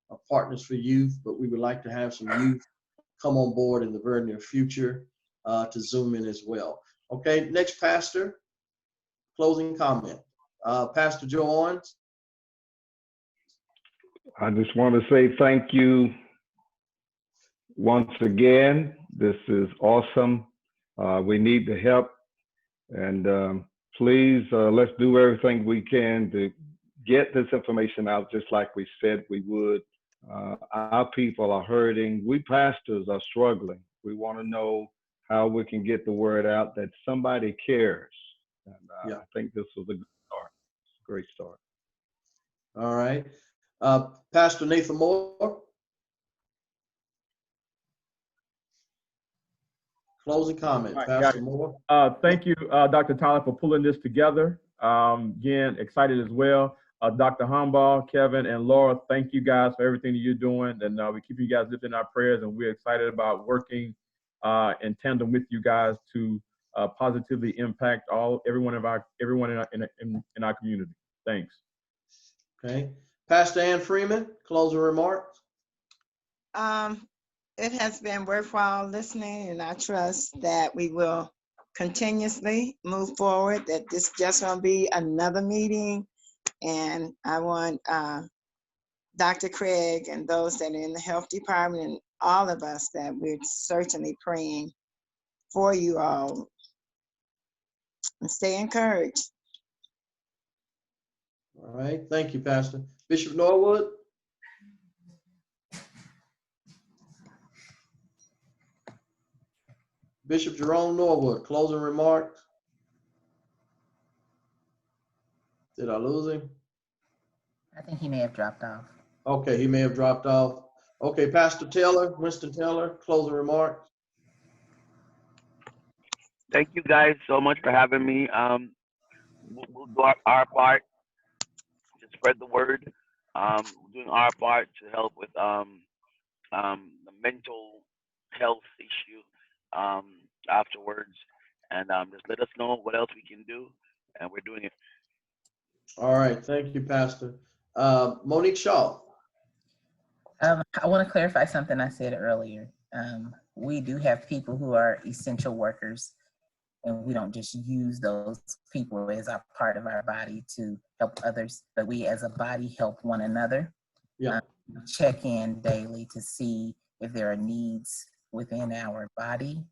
of Partners for Youth, but we would like to have some youth come on board in the very near future to Zoom in as well. Okay, next pastor, closing comment. Pastor Joe Owens. I just want to say thank you once again. This is awesome. We need the help, and please let's do everything we can to get this information out, just like we said we would. Our people are hurting. We pastors are struggling. We want to know how we can get the word out that somebody cares. And I think this was a good start. Great start. All right. Pastor Nathl Moore. Closing comment, right, Pastor Moore. Thank you, Dr. Tyler, for pulling this together. Again, excited as well. Dr. Humbaugh, Kevin, and Laura, thank you guys for everything that you're doing. And we keep you guys lifting our prayers, and we're excited about working in tandem with you guys to positively impact everyone in our community. Thanks. Okay. Pastor Ann Freeman, closing remarks. It has been worthwhile listening, and I trust that we will continuously move forward, that this just won't be another meeting. And I want Dr. Kraig and those that are in the health department and all of us that we're certainly praying for you all. And stay encouraged. All right. Thank you, Pastor. Bishop Norwood. Bishop Jerome Norwood, closing remarks. Did I lose him? I think he may have dropped off. Okay, he may have dropped off. Okay, Pastor Taylor, Winston Taylor, closing remarks. Thank you guys so much for having me. We'll do our part to spread the word. We're doing our part to help with the mental health issue afterwards, and just let us know what else we can do, and we're doing it. All right, thank you, Pastor. Monique Shaw. I want to clarify something I said earlier. We do have people who are essential workers, and we don't just use those people as a part of our body to help others, but we as a body help one another. Yeah. Check in daily to see if there are needs within our body.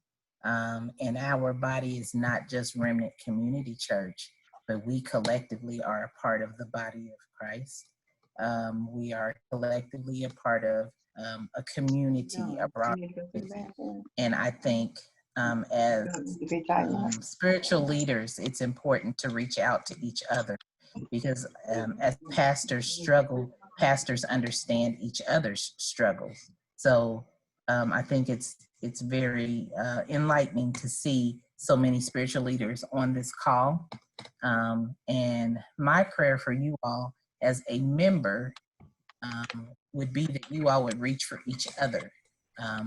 And our body is not just Remnant Community Church, but we collectively are a part of the body of Christ. We are collectively a part of a community abroad. And I think as spiritual leaders, it's important to reach out to each other, because as pastors struggle, pastors understand each other's struggles. So I think it's very enlightening to see so many spiritual leaders on this call. And my prayer for you all as a member would be that you all would reach for each other,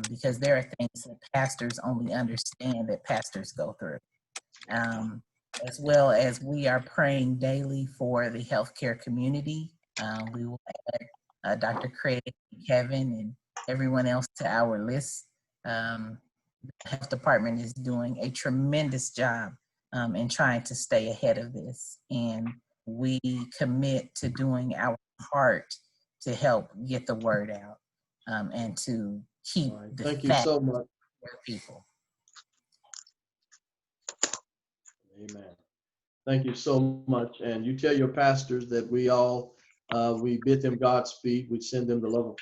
because there are things that pastors only understand that pastors go through. As well as we are praying daily for the healthcare community. We will add Dr. Kraig, Kevin, and everyone else to our list. The health department is doing a tremendous job in trying to stay ahead of this. And we commit to doing our part to help get the word out and to keep the Thank you so much for people. Amen. Thank you so much. And you tell your pastors that we bid them Godspeed. We send them the love of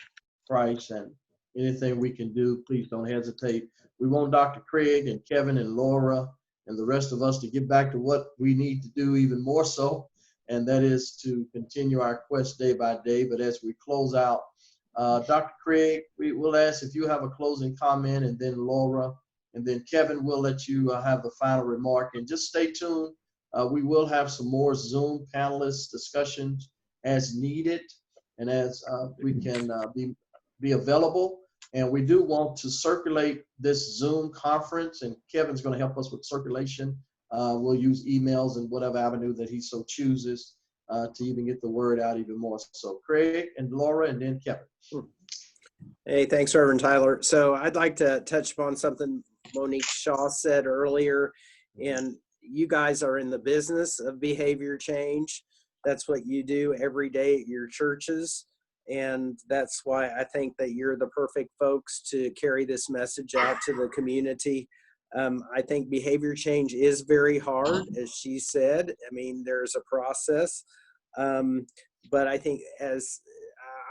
Christ, and anything we can do, please don't hesitate. We want Dr. Kraig and Kevin and Laura and the rest of us to get back to what we need to do even more so, and that is to continue our quest day by day. But as we close out, Dr. Kraig, we'll ask if you have a closing comment, and then Laura, and then Kevin, we'll let you have the final remark. And just stay tuned. We will have some more Zoom panelist discussions as needed and as we can be available. And we do want to circulate this Zoom conference, and Kevin's going to help us with circulation. We'll use emails and whatever avenue that he so chooses to even get the word out even more. So Kraig and Laura, and then Kevin. Hey, thanks, Reverend Tyler. So I'd like to touch upon something Monique Shaw said earlier. And you guys are in the business of behavior change. That's what you do every day at your churches. And that's why I think that you're the perfect folks to carry this message out to the community. I think behavior change is very hard, as she said. I mean, there's a process. But I think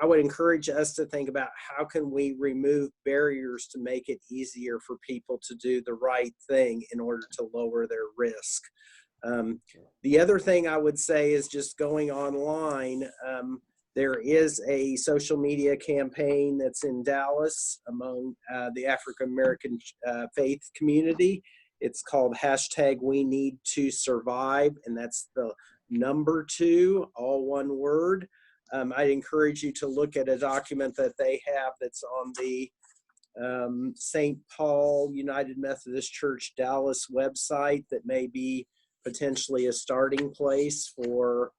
I would encourage us to think about how can we remove barriers to make it easier for people to do the right thing in order to lower their risk. The other thing I would say is just going online. There is a social media campaign that's in Dallas among the African American faith community. It's called #WeNeedToSurvive, and that's the number 2, all one word. I'd encourage you to look at a document that they have that's on the St. Paul United Methodist Church Dallas website that may be potentially a starting place for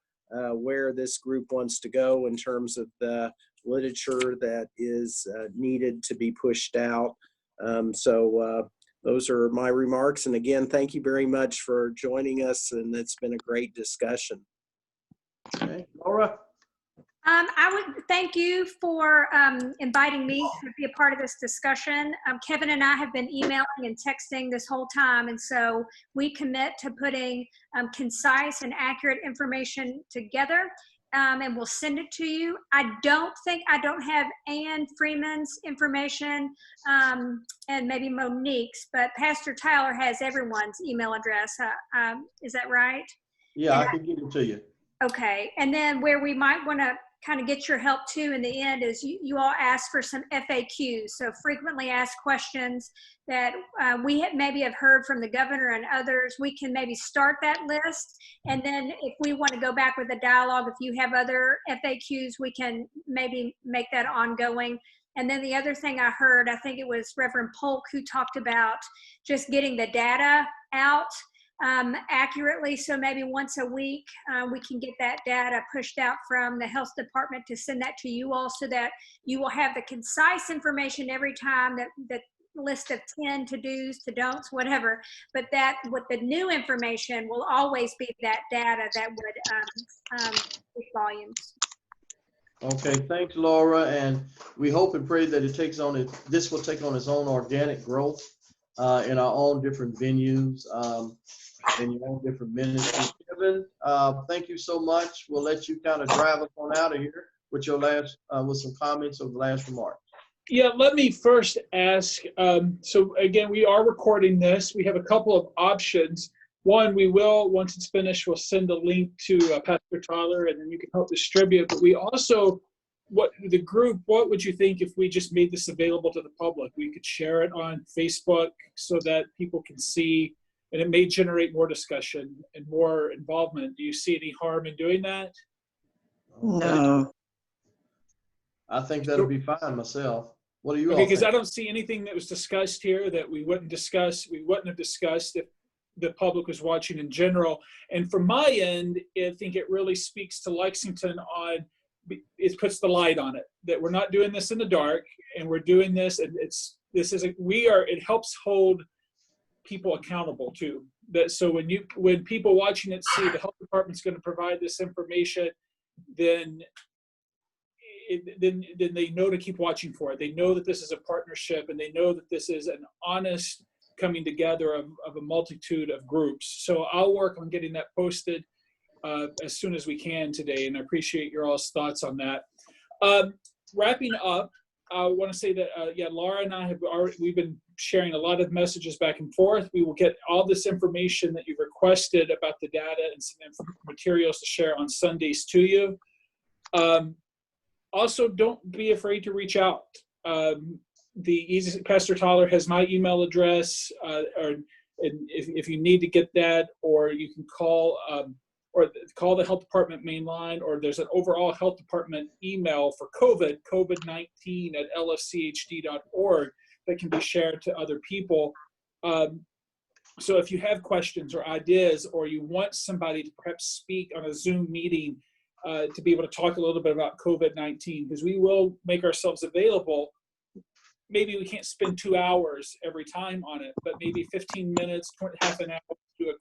where this group wants to go in terms of the literature that is needed to be pushed out. So those are my remarks. And again, thank you very much for joining us, and it's been a great discussion. Okay, Laura. I would thank you for inviting me to be a part of this discussion. Kevin and I have been emailing and texting this whole time, and so we commit to putting concise and accurate information together. and we'll send it to you. I don't have Ann Freeman's information and maybe Monique's, but Pastor Tyler has everyone's email address. Is that right? Yeah, I can give it to you. Okay, and then where we might want to kind of get your help too in the end is you all ask for some FAQs, so frequently asked questions that we maybe have heard from the governor and others. We can maybe start that list, and then if we want to go back with a dialogue, if you have other FAQs, we can maybe make that ongoing. And then the other thing I heard, I think it was Reverend Polk who talked about just getting the data out accurately. So maybe once a week, we can get that data pushed out from the health department to send that to you all so that you will have the concise information every time, that list of 10 to-dos, to-don'ts, whatever. But that with the new information will always be that data that would speak volumes. Okay, thanks, Laura. And we hope and pray that this will take on its own organic growth in our own different venues. In your own different ministries. Kevin, thank you so much. We'll let you kind of drive us on out of here with your last, with some comments of the last remarks. Yeah, let me first ask, so again, we are recording this. We have a couple of options. One, we will, once it's finished, we'll send a link to Pastor Tyler, and then you can help distribute. But we also, what would you think if we just made this available to the public? We could share it on Facebook so that people can see, and it may generate more discussion and more involvement. Do you see any harm in doing that? No. I think that'll be fine myself. What do you all Okay, because think? I don't see anything that was discussed here that we wouldn't have discussed if the public was watching in general. And from my end, I think it really speaks to Lexington it puts the light on it, that we're not doing this in the dark, and we're doing this, and it helps hold people accountable too. That so when people watching it see the health department's going to provide this information, then they know to keep watching for it. They know that this is a partnership, and they know that this is an honest coming together of a multitude of groups. So I'll work on getting that posted as soon as we can today, and I appreciate your all's thoughts on that. Wrapping up, I want to say that Laura and I we've been sharing a lot of messages back and forth. We will get all this information that you've requested about the data and some materials to share on Sundays to you. Also, don't be afraid to reach out. Pastor Tyler has my email address, and if you need to get that, or you can call the health department main line, or there's an overall health department email for COVID-19 at lfchd.org that can be shared to other people. So if you have questions or ideas, or you want somebody to perhaps speak on a Zoom meeting to be able to talk a little bit about COVID-19, because we will make ourselves available. Maybe we can't spend 2 hours every time on it, but maybe 15 minutes, half an hour, do a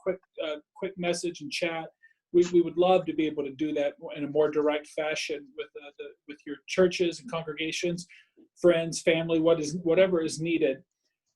quick message and chat. We would love to be able to do that in a more direct fashion with your churches and congregations, friends, family, whatever is needed.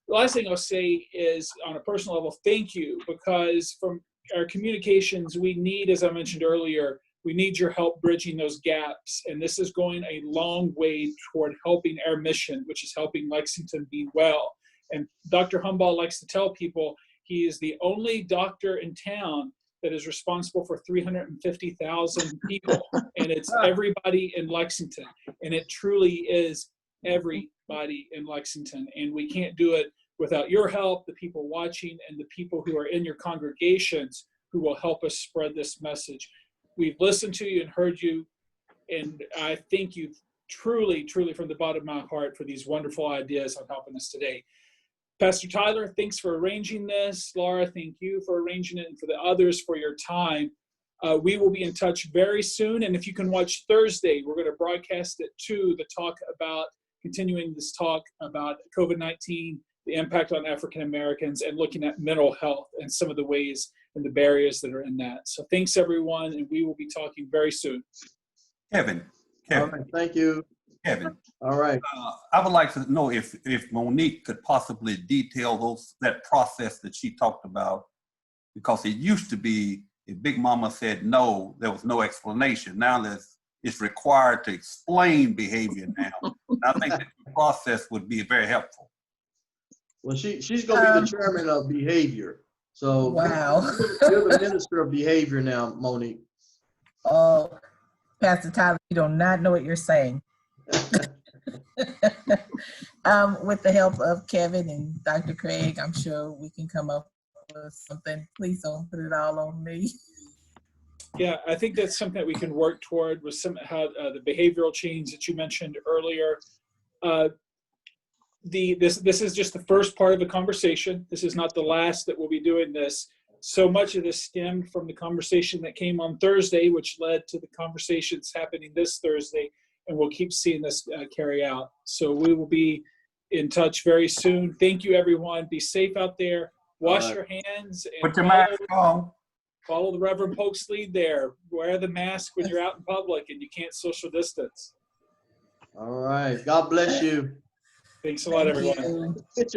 The last thing I'll say is, on a personal level, thank you, because from our communications, we need, as I mentioned earlier, we need your help bridging those gaps. And this is going a long way toward helping our mission, which is helping Lexington be well. And Dr. Humbaugh likes to tell people he is the only doctor in town that is responsible for 350,000 people. And it's everybody in Lexington. And it truly is everybody in Lexington. And we can't do it without your help, the people watching, and the people who are in your congregations who will help us spread this message. We've listened to you and heard you, and I thank you truly, truly from the bottom of my heart for these wonderful ideas on helping us today. Pastor Tyler, thanks for arranging this. Laura, thank you for arranging it, and for the others for your time. We will be in touch very soon, and if you can watch Thursday, we're going to broadcast it to continuing this talk about COVID-19, the impact on African Americans, and looking at mental health and some of the ways and the barriers that are in that. So thanks, everyone, and we will be talking very soon. Kevin. All right, thank you. Kevin. All right. I would like to know if Monique could possibly detail that process that she talked about, because it used to be if Big Mama said no, there was no explanation. Now it's required to explain behavior now. And I think that the process would be very helpful. Well, she's going to be the chairman of behavior. So Wow. you're the minister of behavior now, Monique. Oh, Pastor Tyler, you do not know what you're saying. With the help of Kevin and Dr. Kraig, I'm sure we can come up with something. Please don't put it all on me. Yeah, I think that's something that we can work toward with somehow the behavioral change that you mentioned earlier. This is just the first part of the conversation. This is not the last that we'll be doing this. So much of this stemmed from the conversation that came on Thursday, which led to the conversations happening this Thursday, and we'll keep seeing this carry out. So we will be in touch very soon. Thank you, everyone. Be safe out there. Wash your hands. And put your mask on. Follow the Reverend Polk's lead there. Wear the mask when you're out in public and you can't social distance. All right. God bless you. Thanks a lot, everyone. Get